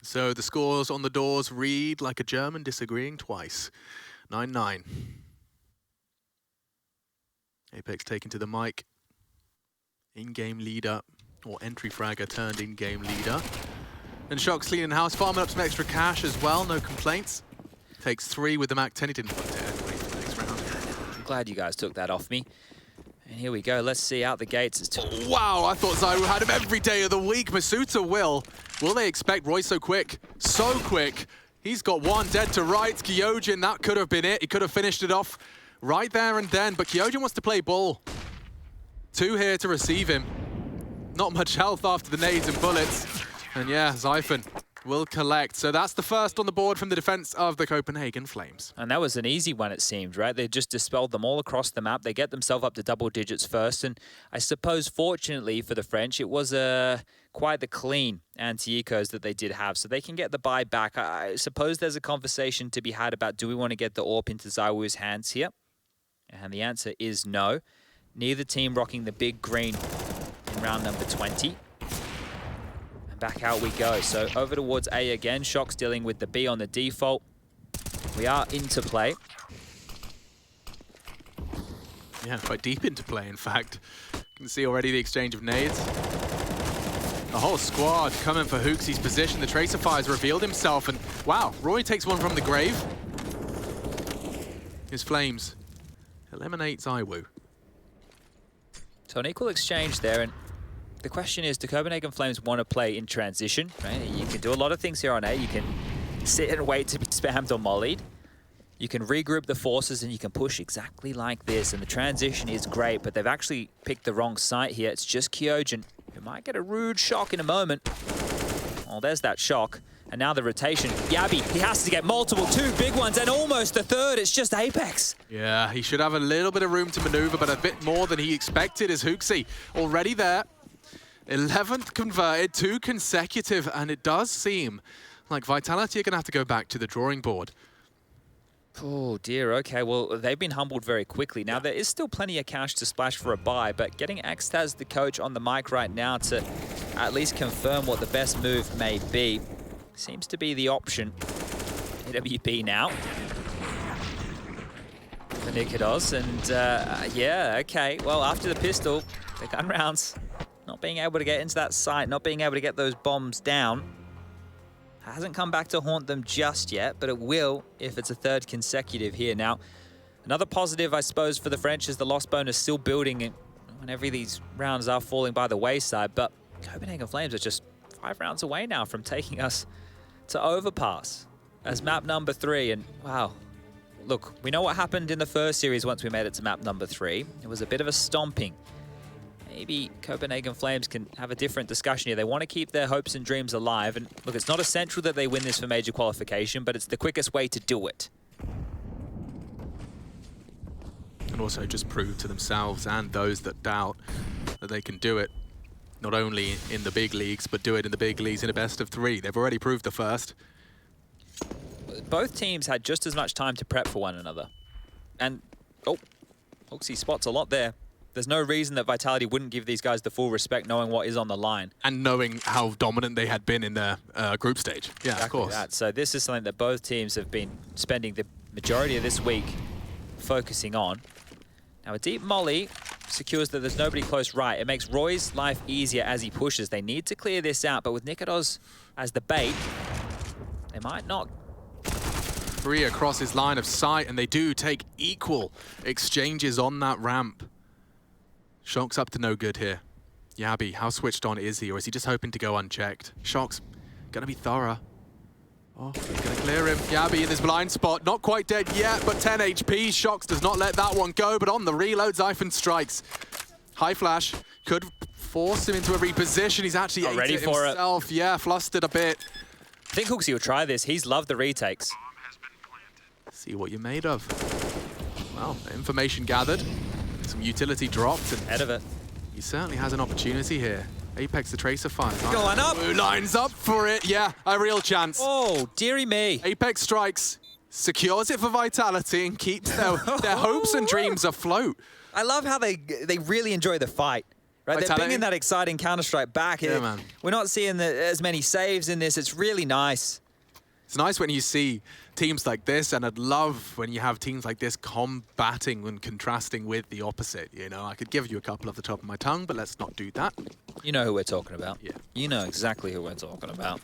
So the scores on the doors read like a German disagreeing twice. 9-9. Apex taken to the mic. In-game leader, or entry fragger turned in-game leader. And Shox cleaning house, farming up some extra cash as well, no complaints. Takes 3 with the Mac-10. He didn't put it the next round. I'm glad you guys took that off me. And here we go. Let's see out the gates. Wow, I thought Zywoo had him every day of the week. Masuta will. Will they expect Roy so quick? So quick. He's got 1 dead to right. Kyojin, that could have been it. He could have finished it off right there and then. But Kyojin wants to play ball. 2 here to receive him. Not much health after the nades and bullets. And yeah, Zyphon will collect. So that's the first on the board from the defense of the Copenhagen Flames. And that was an easy one, it seemed, right? They just dispelled them all across the map. They get themselves up to double digits first. And I suppose, fortunately for the French, it was quite the clean anti-ecos that they did have. So they can get the buy back. I suppose there's a conversation to be had about, do we want to get the AWP into ZywOo's hands here? And the answer is no. Neither team rocking the big green in round number 20. And back out we go. So over towards A again. Shock's dealing with the B on the default. We are into play. Yeah, quite deep into play, in fact. You can see already the exchange of nades. The whole squad coming for HooXi's position. The Tracer Fire's revealed himself, and wow, Roy takes one from the grave. His Flames eliminate ZywOo. So an equal exchange there, and the question is, do Copenhagen Flames want to play in transition? Right? You can do a lot of things here on A. You can sit and wait to be spammed or mollied. You can regroup the forces and you can push exactly like this, and the transition is great, but they've actually picked the wrong site here. It's just Kyojin, who might get a rude shock in a moment. Well, there's that shock. And now the rotation. Yabi, he has to get multiple, 2 big ones, and almost the third. It's just Apex. Yeah, he should have a little bit of room to maneuver, but a bit more than he expected is HooXi. Already there. 11th converted, 2 consecutive, and it does seem like Vitality are going to have to go back to the drawing board. Oh dear, okay, well, they've been humbled very quickly. Now, there is still plenty of cash to splash for a buy, but getting Xtaz, the coach, on the mic right now to at least confirm what the best move may be seems to be the option. AWP now for Nikodos, and yeah, okay, well, after the pistol, the gun rounds, not being able to get into that site, not being able to get those bombs down, hasn't come back to haunt them just yet, but it will if it's a 3rd consecutive here. Now, another positive, I suppose, for the French is the loss bonus still building whenever these rounds are falling by the wayside, but Copenhagen Flames are just 5 rounds away now from taking us to Overpass as map number 3, and wow. Look, we know what happened in the first series once we made it to map number 3. It was a bit of a stomping. Maybe Copenhagen Flames can have a different discussion here. They want to keep their hopes and dreams alive. And look, it's not essential that they win this for major qualification, but it's the quickest way to do it. And also just prove to themselves and those that doubt that they can do it, not only in the big leagues, but do it in the big leagues in a best of 3. They've already proved the first. Both teams had just as much time to prep for one another. And, oh, HooXi spots a lot there. There's no reason that Vitality wouldn't give these guys the full respect, knowing what is on the line. And knowing how dominant they had been in the group stage. Yeah, exactly, of course. That. So this is something that both teams have been spending the majority of this week focusing on. Now, a deep molly secures that there's nobody close right. It makes Roy's life easier as he pushes. They need to clear this out, but with Nikodos as the bait, they might not. 3 across his line of sight, and they do take equal exchanges on that ramp. Shock's up to no good here. Yabi, how switched on is he, or is he just hoping to go unchecked? Shock's gonna be thorough. Oh, he's gonna clear him. Yabi in his blind spot, not quite dead yet, but 10 HP. Shock's does not let that one go, but on the reload, Zyphon strikes. High flash, could force him into a reposition. He's actually ate ready it for himself. Yeah, flustered a bit. I think HooXi will try this. He's loved the retakes. See what you're made of. Well, information gathered. Some utility dropped, and Head of it. he certainly has an opportunity here. Apex the Tracer Fire. Going up. Who lines up for it? Yeah, a real chance. Oh, dearie me. Apex strikes, secures it for Vitality, and keeps their hopes and dreams afloat. I love how they really enjoy the fight. Right, Vitality. they're bringing that exciting Counter-Strike back. Yeah, man. We're not seeing as many saves in this. It's really nice. It's nice when you see teams like this, and I'd love when you have teams like this combating and contrasting with the opposite. You know, I could give you a couple off the top of my tongue, but let's not do that. You know who we're talking about. Yeah. You know exactly who we're talking about.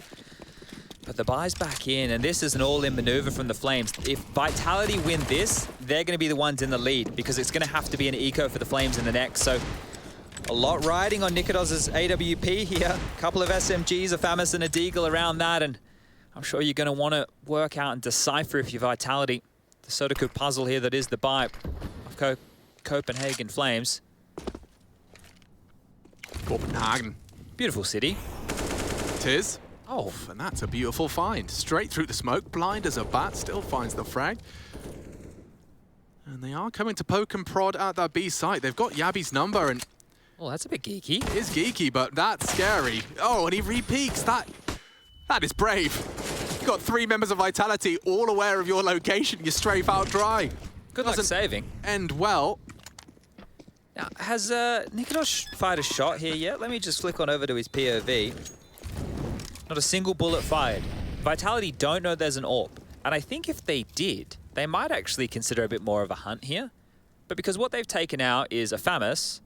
But the buy's back in, and this is an all-in maneuver from the Flames. If Vitality win this, they're going to be the ones in the lead, because it's going to have to be an eco for the Flames in the next. So a lot riding on Nikodos' AWP here. A couple of SMGs, a Famas and a Deagle around that, and I'm sure you're going to want to work out and decipher if you're Vitality the Sudoku puzzle here that is the buy of Copenhagen Flames. Copenhagen. Beautiful city. It is. Oh. And that's a beautiful find. Straight through the smoke, blind as a bat, still finds the frag. And they are coming to poke and prod at that B site. They've got Yabi's number, and Oh, that's a bit geeky. it is geeky, but that's scary. Oh, and he re-peeks. That is brave. You've got 3 members of Vitality all aware of your location. You strafe out dry. Good luck Doesn't saving. end well. Now, has Nikodos fired a shot here yet? Let me just flick on over to his POV. Not a single bullet fired. Vitality don't know there's an AWP. And I think if they did, they might actually consider a bit more of a hunt here. But because what they've taken out is a FAMAS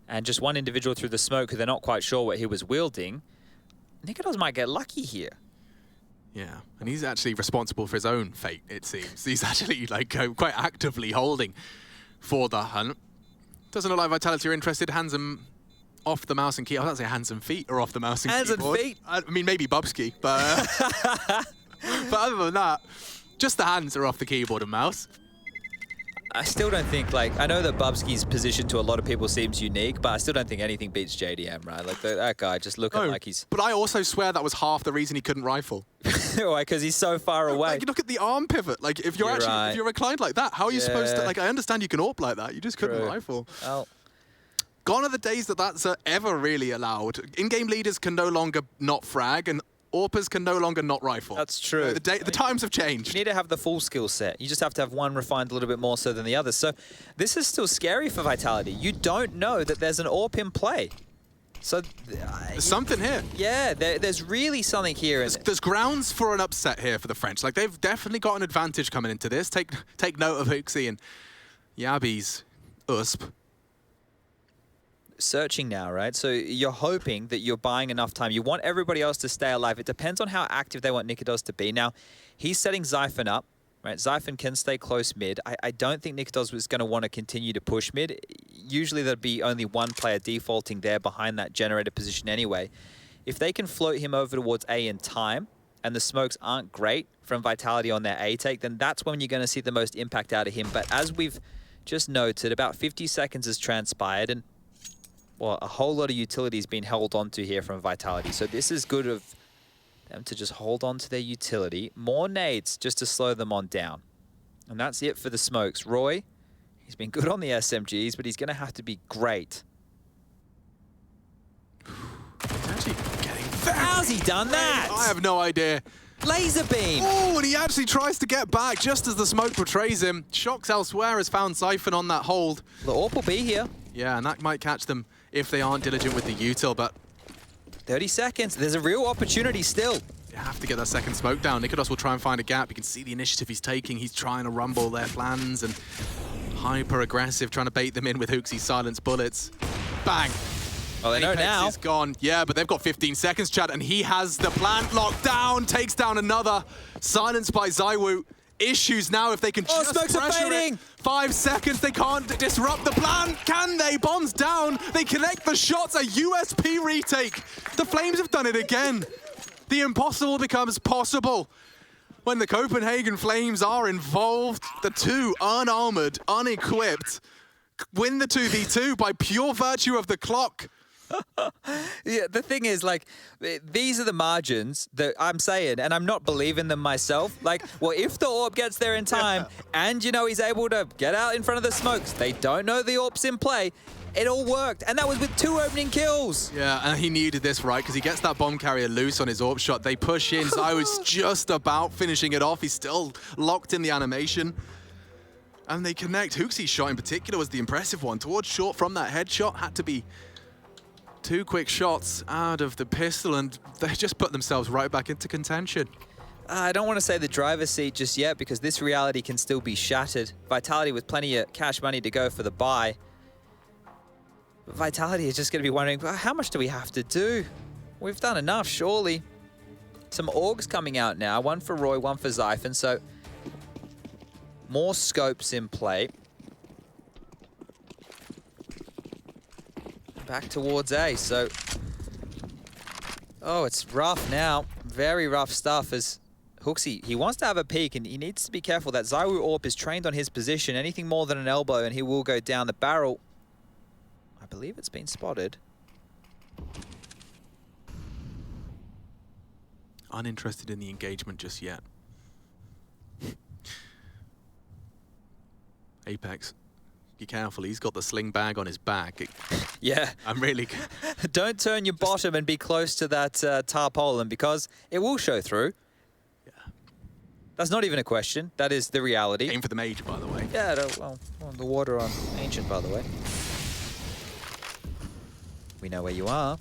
and just one individual through the smoke who they're not quite sure what he was wielding, Nikodos might get lucky here. Yeah, and he's actually responsible for his own fate, it seems. He's actually like quite actively holding for the hunt. Doesn't look like Vitality are interested. Hands him off the mouse and keyboard. I was about to say hands and feet are off the mouse and keyboard. Hands and feet? I mean, maybe Bubsky, but, but other than that, just the hands are off the keyboard and mouse. I still don't think, like, I know that Bubsky's position to a lot of people seems unique, but I still don't think anything beats JDM, right? Like, that guy just looking like he's... But I also swear that was half the reason he couldn't rifle. Why? Because he's so far away. Like, look at the arm pivot. Like, if you're if you're reclined like that, how are you supposed to... Like, I understand you can AWP like that. You just couldn't rifle. Well... Gone are the days that that's ever really allowed. In-game leaders can no longer not frag, and AWPers can no longer not rifle. That's true. The times have changed. You need to have the full skill set. You just have to have one refined a little bit more so than the other. So this is still scary for Vitality. You don't know that there's an AWP in play. So there's something here. Yeah, there's really something here. There's grounds for an upset here for the French. Like, they've definitely got an advantage coming into this. Take note of Huxi and Yabi's USP. Searching now, right? So you're hoping that you're buying enough time. You want everybody else to stay alive. It depends on how active they want Nikodos to be. Now, he's setting Xiphon up, right? Xiphon can stay close mid. I don't think Nikodos was going to want to continue to push mid. Usually there'd be only one player defaulting there behind that generator position anyway. If they can float him over towards A in time, and the smokes aren't great from Vitality on their A take, then that's when you're going to see the most impact out of him. But as we've just noted, about 50 seconds has transpired, and well, a whole lot of utility's been held onto here from Vitality. So this is good of them to just hold on to their utility. More nades just to slow them on down. And that's it for the smokes. Roy, he's been good on the SMGs, but he's going to have to be great. He's actually getting very... How's he done that? I have no idea. Laser beam! Oh, and he actually tries to get back just as the smoke betrays him. Shocks elsewhere has found Xiphon on that hold. The AWP will be here. Yeah, and that might catch them if they aren't diligent with the util, but... 30 seconds. There's a real opportunity still. You have to get that second smoke down. Nikodos will try and find a gap. You can see the initiative he's taking. He's trying to rumble their plans and hyper-aggressive, trying to bait them in with Huxi's silence bullets. Bang! Well, they know Apex now. is gone. Yeah, but they've got 15 seconds, Chad, and he has the plant locked down, takes down another. Silenced by Zywoo. Issues now if they can just smokes are pressure fading. it. 5 seconds, they can't disrupt the plan. Can they? Bombs down. They connect the shots. A USP retake. The Flames have done it again. The impossible becomes possible when the Copenhagen Flames are involved. The two unarmored, unequipped, win the 2v2 by pure virtue of the clock. Yeah, the thing is, like, these are the margins that I'm saying, and I'm not believing them myself. Like, well, if the AWP gets there in time, and, you know, he's able to get out in front of the smokes, they don't know the AWP's in play, it all worked. And that was with 2 opening kills. Yeah, and he needed this, right? Because he gets that bomb carrier loose on his AWP shot. They push in. Zywoo's just about finishing it off. He's still locked in the animation. And they connect. Huxi's shot in particular was the impressive one. Towards short from that headshot. Had to be 2 quick shots out of the pistol, and they just put themselves right back into contention. I don't want to say the driver's seat just yet, because this reality can still be shattered. Vitality with plenty of cash money to go for the buy. But Vitality is just going to be wondering, well, how much do we have to do? We've done enough, surely. Some AUGs coming out now. One for Roy, one for Xiphon. So more scopes in play. Back towards A. So, oh, it's rough now. Very rough stuff as Huxi, he wants to have a peek, and he needs to be careful that Zywoo AWP is trained on his position. Anything more than an elbow and he will go down the barrel. I believe it's been spotted. uninterested in the engagement just yet. Apex, be careful, he's got the sling bag on his back. Yeah. I'm really... Don't turn your bottom and be close to that tarpaulin, because it will show through. Yeah. That's not even a question. That is the reality. Aim for the major, by the way. Yeah, well, the water on Ancient, by the way. We know where you are.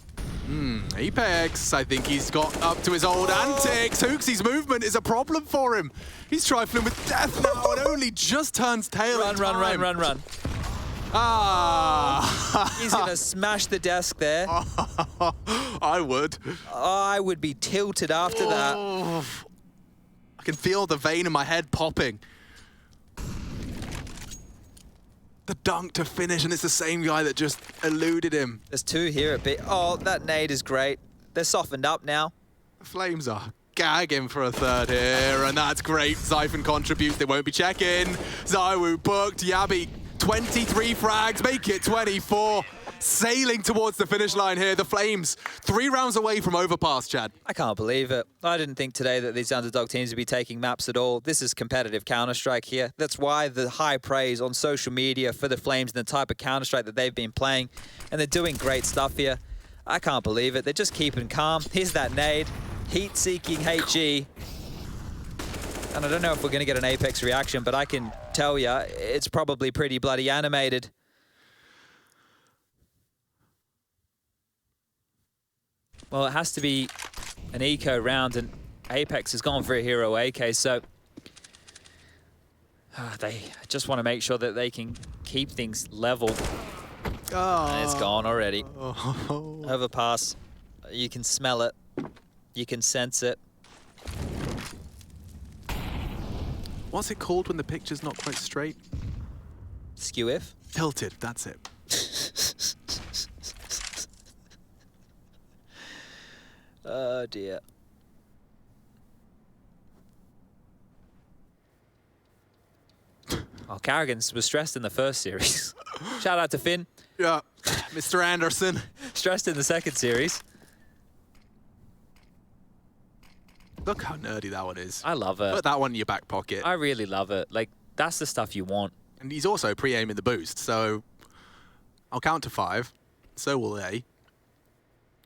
Apex, I think he's got up to his old antics. Hooksy's movement is a problem for him. He's trifling with death now and only just turns tail. Run. Ah! He's going to smash the desk there. I would. I would be tilted after that. I can feel the vein in my head popping. The dunk to finish, and it's the same guy that just eluded him. There's two here at B. Oh, that nade is great. They're softened up now. The Flames are gagging for a third here, and that's great. Zyphon contributes, they won't be checking. Zywoo booked, Yabi 23 frags, make it 24. Sailing towards the finish line here, the Flames 3 rounds away from overpass, Chad. I can't believe it. I didn't think today that these underdog teams would be taking maps at all. This is competitive Counter-Strike here. That's why the high praise on social media for the Flames and the type of Counter-Strike that they've been playing. And they're doing great stuff here. I can't believe it. They're just keeping calm. Here's that nade. Heat-seeking HG. And I don't know if we're going to get an Apex reaction, but I can tell you, it's probably pretty bloody animated. Well, it has to be an eco round, and Apex has gone for a hero AK, so they just want to make sure that they can keep things level. And it's gone already. Overpass. You can smell it. You can sense it. What's it called when the picture's not quite straight? Skew if? Tilted, that's it. Oh dear. Oh, Carrigan was stressed in the first series. Shout out to Finn. Yeah, Mr. Anderson. Stressed in the second series. Look how nerdy that one is. I love it. Put that one in your back pocket. I really love it. Like, that's the stuff you want. And he's also pre-aiming the boost, so I'll count to 5. So will they.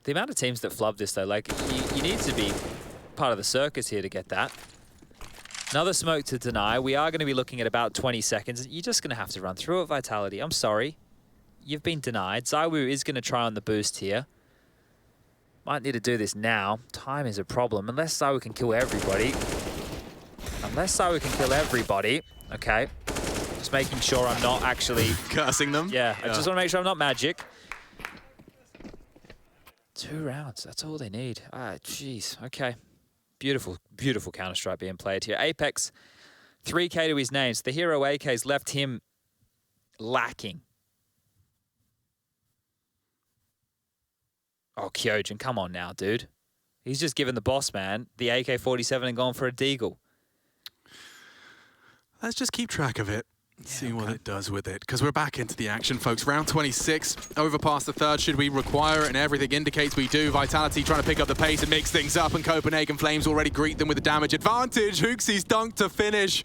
The amount of teams that flub this, though, like, you need to be part of the circus here to get that. Another smoke to deny. We are going to be looking at about 20 seconds. You're just going to have to run through it, Vitality. I'm sorry. You've been denied. Zywoo is going to try on the boost here. Might need to do this now. Time is a problem. Unless Zywoo can kill everybody. Okay. Just making sure I'm not actually... cursing them? Yeah, I just want to make sure I'm not magic. 2 rounds, that's all they need. Jeez, okay. Beautiful, beautiful Counter-Strike being played here. Apex, 3K to his name. So the hero AK's left him lacking. Oh, Kyojin, come on now, dude. He's just given the boss man the AK-47 and gone for a deagle. Let's just keep track of it. See what it does with it, because we're back into the action, folks. Round 26, over past the third. Should we require it? And everything indicates we do. Vitality trying to pick up the pace and mix things up, and Copenhagen Flames already greet them with a damage advantage. Hooksy's dunk to finish.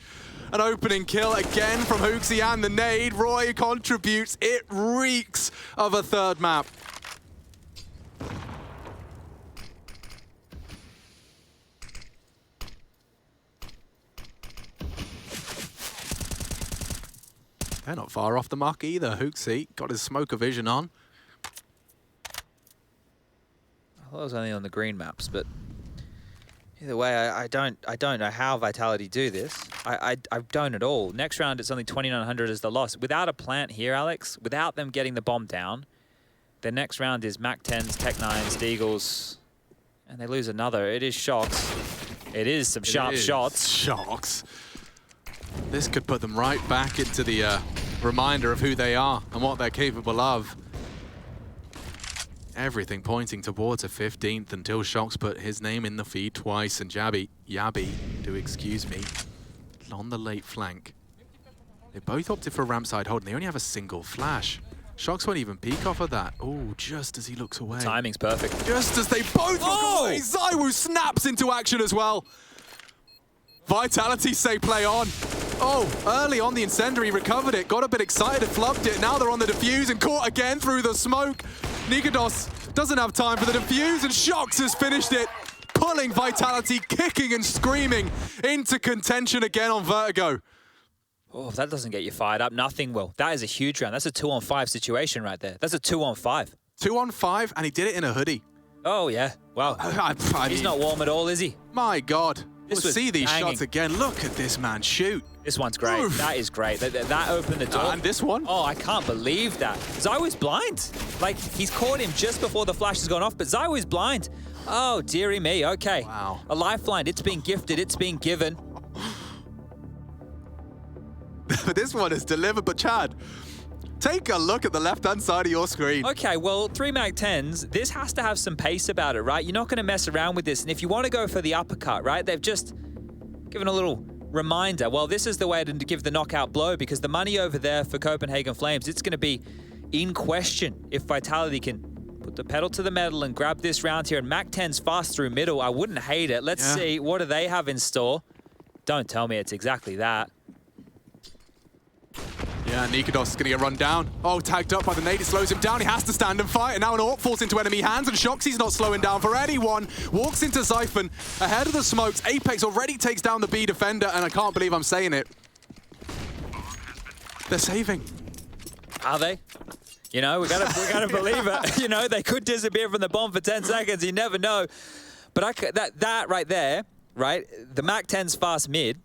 An opening kill again from Hooksy and the nade. Roy contributes. It reeks of a third map. They're not far off the mark either. Hooksy got his smoker vision on. I thought it was only on the green maps, but either way, I don't know how Vitality do this. I don't at all. Next round, it's only 2,900 as the loss. Without a plant here, Alex, without them getting the bomb down, the next round is Mac 10s, Tech 9s, Deagles, and they lose another. It is shocks. It is some sharp shots. Shocks. This could put them right back into the reminder of who they are and what they're capable of. Everything pointing towards a 15th until Shocks put his name in the feed twice, and Yabi, do excuse me, on the late flank. They both opted for a ramp side hold, and they only have a single flash. Shox won't even peek off of that. Oh, just as he looks away. The timing's perfect. Just as they both look away, ZywOo snaps into action as well. Vitality say play on. Oh, early on the incendiary recovered it, got a bit excited, flubbed it. Now they're on the defuse and caught again through the smoke. Nikodos doesn't have time for the defuse and Shox has finished it. Pulling Vitality, kicking and screaming into contention again on Vertigo. Oh, if that doesn't get you fired up, nothing will. That is a huge round. That's a 2-on-5 situation right there. That's a 2-on-5. 2-on-5 and he did it in a hoodie. Oh, yeah. Wow. He's not warm at all, is he? My God. We'll see these banging. shots again. Look at this man shoot. This one's great. Oof. That is great. That opened the door. And this one? Oh, I can't believe that. ZywOo's blind. Like, he's caught him just before the flash has gone off, but ZywOo's blind. Oh, dearie me. Okay. Wow. A lifeline. It's being gifted. It's being given. This one is delivered, but Chad, take a look at the left-hand side of your screen. Okay, well, 3 Mag-10s, this has to have some pace about it, right? You're not going to mess around with this. And if you want to go for the uppercut, right, they've just given a little reminder. Well, this is the way to give the knockout blow because the money over there for Copenhagen Flames, it's going to be in question if Vitality can put the pedal to the metal and grab this round here. And Mag-10's fast through middle. I wouldn't hate it. Let's see. What do they have in store? Don't tell me it's exactly that. Yeah, Nikodos is going to get run down. Oh, tagged up by the nade. It slows him down. He has to stand and fight. And now an AWP falls into enemy hands. And Shoxy's not slowing down for anyone. Walks into Zyphon ahead of the smokes. Apex already takes down the B defender. And I can't believe I'm saying it. They're saving. Are they? You know, we gotta believe it. You know, they could disappear from the bomb for 10 seconds. You never know. But that right there, right? The Mag-10's fast mid.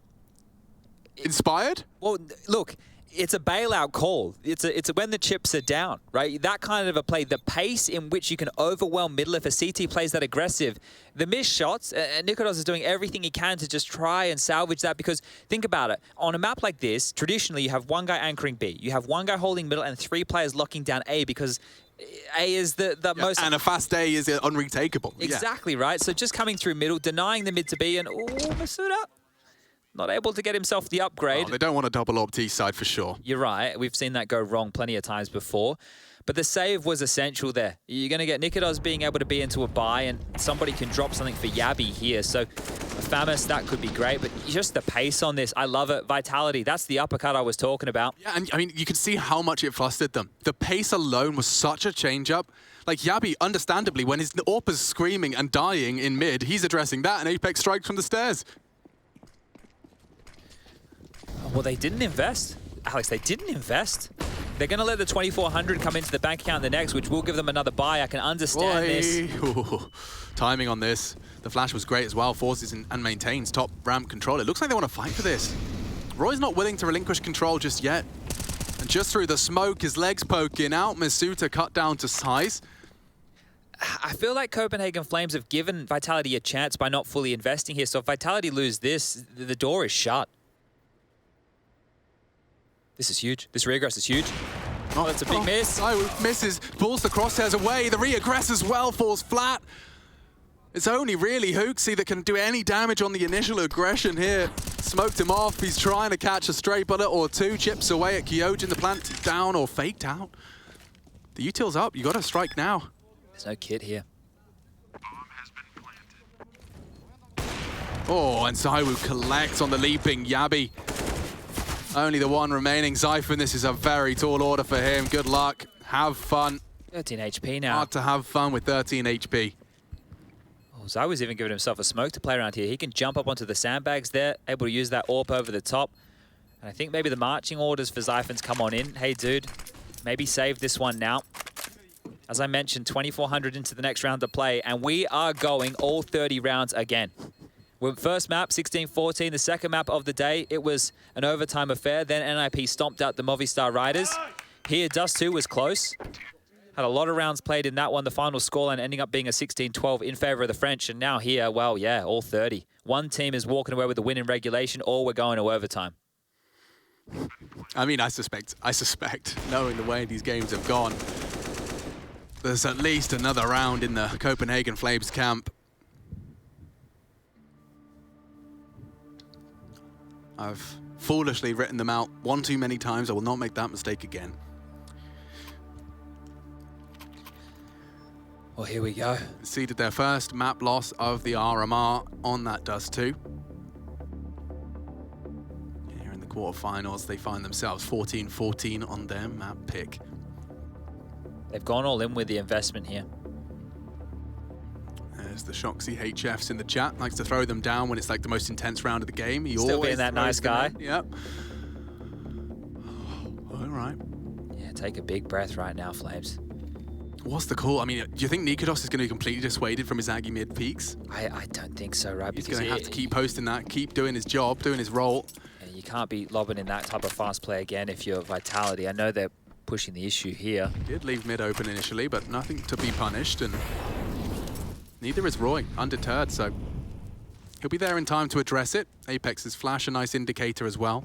Inspired? Well, look. It's a bailout call. It's when the chips are down, right? That kind of a play, the pace in which you can overwhelm middle if a CT plays that aggressive. The missed shots, and Nikodos is doing everything he can to just try and salvage that because think about it. On a map like this, traditionally you have one guy anchoring B, you have one guy holding middle and 3 players locking down A because A is the most... And a fast A is unretakeable. Exactly, right? So just coming through middle, denying the mid to B and, oh, Masuda. Not able to get himself the upgrade. Oh, they don't want a double AWP T side for sure. You're right. We've seen that go wrong plenty of times before. But the save was essential there. You're going to get Nikodos being able to be into a buy and somebody can drop something for Yabby here. So a Famus, that could be great. But just the pace on this, I love it. Vitality, that's the uppercut I was talking about. Yeah, and I mean, you can see how much it flustered them. The pace alone was such a change-up. Like Yabby, understandably, when his AWP is screaming and dying in mid, he's addressing that and Apex strikes from the stairs. Well, they didn't invest. Alex, they didn't invest. They're going to let the 2,400 come into the bank account the next, which will give them another buy. I can understand this. Ooh, timing on this. The flash was great as well. Forces and maintains top ramp control. It looks like they want to fight for this. Roy's not willing to relinquish control just yet. And just through the smoke, his legs poking out. Masuda cut down to size. I feel like Copenhagen Flames have given Vitality a chance by not fully investing here. So if Vitality lose this, the door is shut. This is huge. This regress is huge. Oh, that's a big miss. ZywOo misses, pulls the crosshairs away. The regress as well falls flat. It's only really Hooksy that can do any damage on the initial aggression here. Smoked him off. He's trying to catch a stray bullet or two. Chips away at Kyojin. The plant down or faked out. The util's up. You got to strike now. There's no kit here. Oh, and ZywOo collects on the leaping Yabby. Only the one remaining. Zyphon, this is a very tall order for him. Good luck. Have fun. 13 HP now. Hard to have fun with 13 HP. Oh, ZywOo's even giving himself a smoke to play around here. He can jump up onto the sandbags there, able to use that AWP over the top. And I think maybe the marching orders for Zyphon's come on in. Hey, dude, maybe save this one now. As I mentioned, 2,400 into the next round to play, and we are going all 30 rounds again. First map, 16-14. The second map of the day, it was an overtime affair. Then NIP stomped out the Movistar Riders. Here, Dust 2 was close. Had a lot of rounds played in that one. The final scoreline ending up being a 16-12 in favor of the French. And now here, well, yeah, all 30. One team is walking away with the win in regulation, or we're going to overtime. I mean, I suspect, knowing the way these games have gone, there's at least another round in the Copenhagen Flames camp. I've foolishly written them out one too many times. I will not make that mistake again. Well, here we go. Conceded their first map loss of the RMR on that Dust 2. Here in the quarterfinals, they find themselves 14-14 on their map pick. They've gone all in with the investment here. There's the Shoxy HFs in the chat. Likes to throw them down when it's like the most intense round of the game. He Still being that nice guy. Yep. All right. Yeah, take a big breath right now, Flames. What's the call? I mean, do you think Nikodos is going to be completely dissuaded from his Aggie mid peaks? I don't think so, right? He's going to have to keep posting that, keep doing his job, doing his role. Yeah, you can't be lobbing in that type of fast play again if you're Vitality. I know they're pushing the issue here. Did leave mid open initially, but nothing to be punished, and neither is Roy, undeterred, so he'll be there in time to address it. Apex's flash, a nice indicator as well.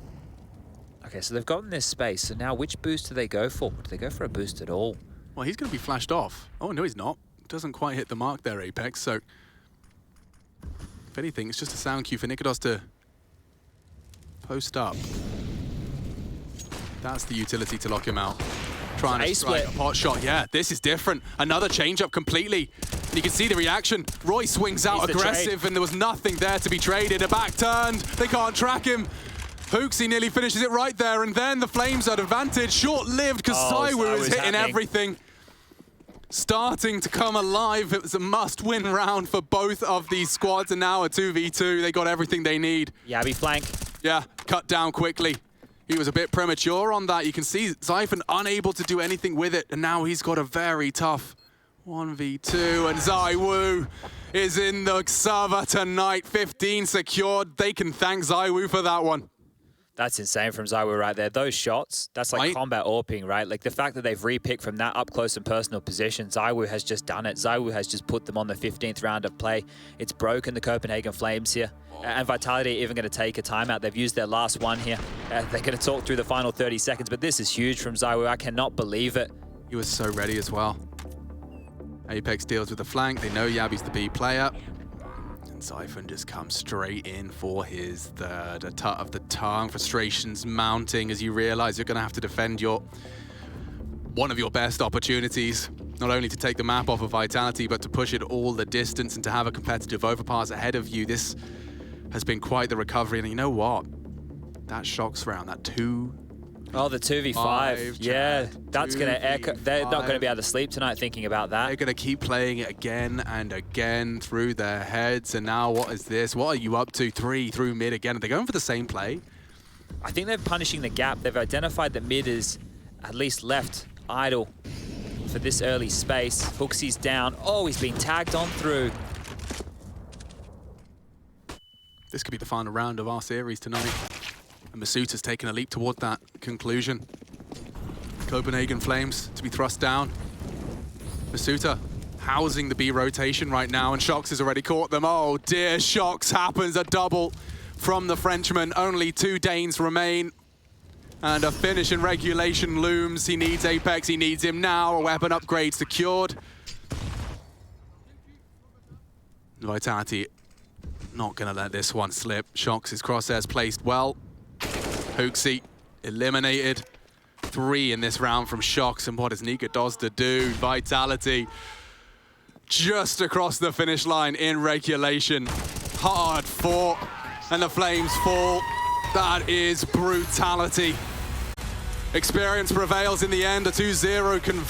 Okay, so they've gotten this space, so now which boost do they go for? Do they go for a boost at all? Well, he's going to be flashed off. Oh, no, he's not. Doesn't quite hit the mark there, Apex, so if anything, it's just a sound cue for Nikodos to post up. That's the utility to lock him out. Trying to strike a pot shot. Yeah, this is different. Another change-up completely. And you can see the reaction. Roy swings out aggressive, and there was nothing there to be traded. A back turned. They can't track him. Hooksy nearly finishes it right there, and then the Flames at advantage. Short-lived, because ZywOo is hitting everything. Starting to come alive. It was a must-win round for both of these squads, and now a 2v2. They got everything they need. Yabby flank. Yeah, cut down quickly. He was a bit premature on that. You can see Zyphon unable to do anything with it, and now he's got a very tough 1v2, and ZywOo is in the server tonight. 15 secured. They can thank ZywOo for that one. That's insane from ZywOo right there. Those shots, that's like combat AWPing, right? Like the fact that they've repicked from that up close and personal position, ZywOo has just done it. ZywOo has just put them on the 15th round of play. It's broken the Copenhagen Flames here. And Vitality are even going to take a timeout. They've used their last one here. They're going to talk through the final 30 seconds, but this is huge from ZywOo. I cannot believe it. He was so ready as well. Apex deals with the flank. They know Yabby's the B player. Zyphon just comes straight in for his third. A tut of the tongue, frustrations mounting as you realize you're going to have to defend one of your best opportunities. Not only to take the map off of Vitality, but to push it all the distance and to have a competitive overpass ahead of you. This has been quite the recovery, and you know what? That Shox round, that 2. Oh, the 2v5. Yeah, that's going to echo. They're not going to be able to sleep tonight thinking about that. They're going to keep playing it again and again through their heads. And now what is this? What are you up to? 3 through mid again. Are they going for the same play? I think they're punishing the gap. They've identified that mid is at least left idle for this early space. Hooksy's down. Oh, he's being tagged on through. This could be the final round of our series tonight. And Masuta's taken a leap toward that conclusion. Copenhagen Flames to be thrust down. Masuta housing the B rotation right now, and Shox has already caught them. Oh dear, Shox happens, a double from the Frenchman. Only 2 Danes remain. And a finish in regulation looms. He needs Apex, he needs him now. A weapon upgrade secured. Vitality not gonna let this one slip. Shox's crosshairs placed well. Hooksy eliminated. 3 in this round from Shox, and what does Nikodos to do? Vitality just across the finish line in regulation. Hard fought, and the Flames fall. That is brutality. Experience prevails in the end, a 2-0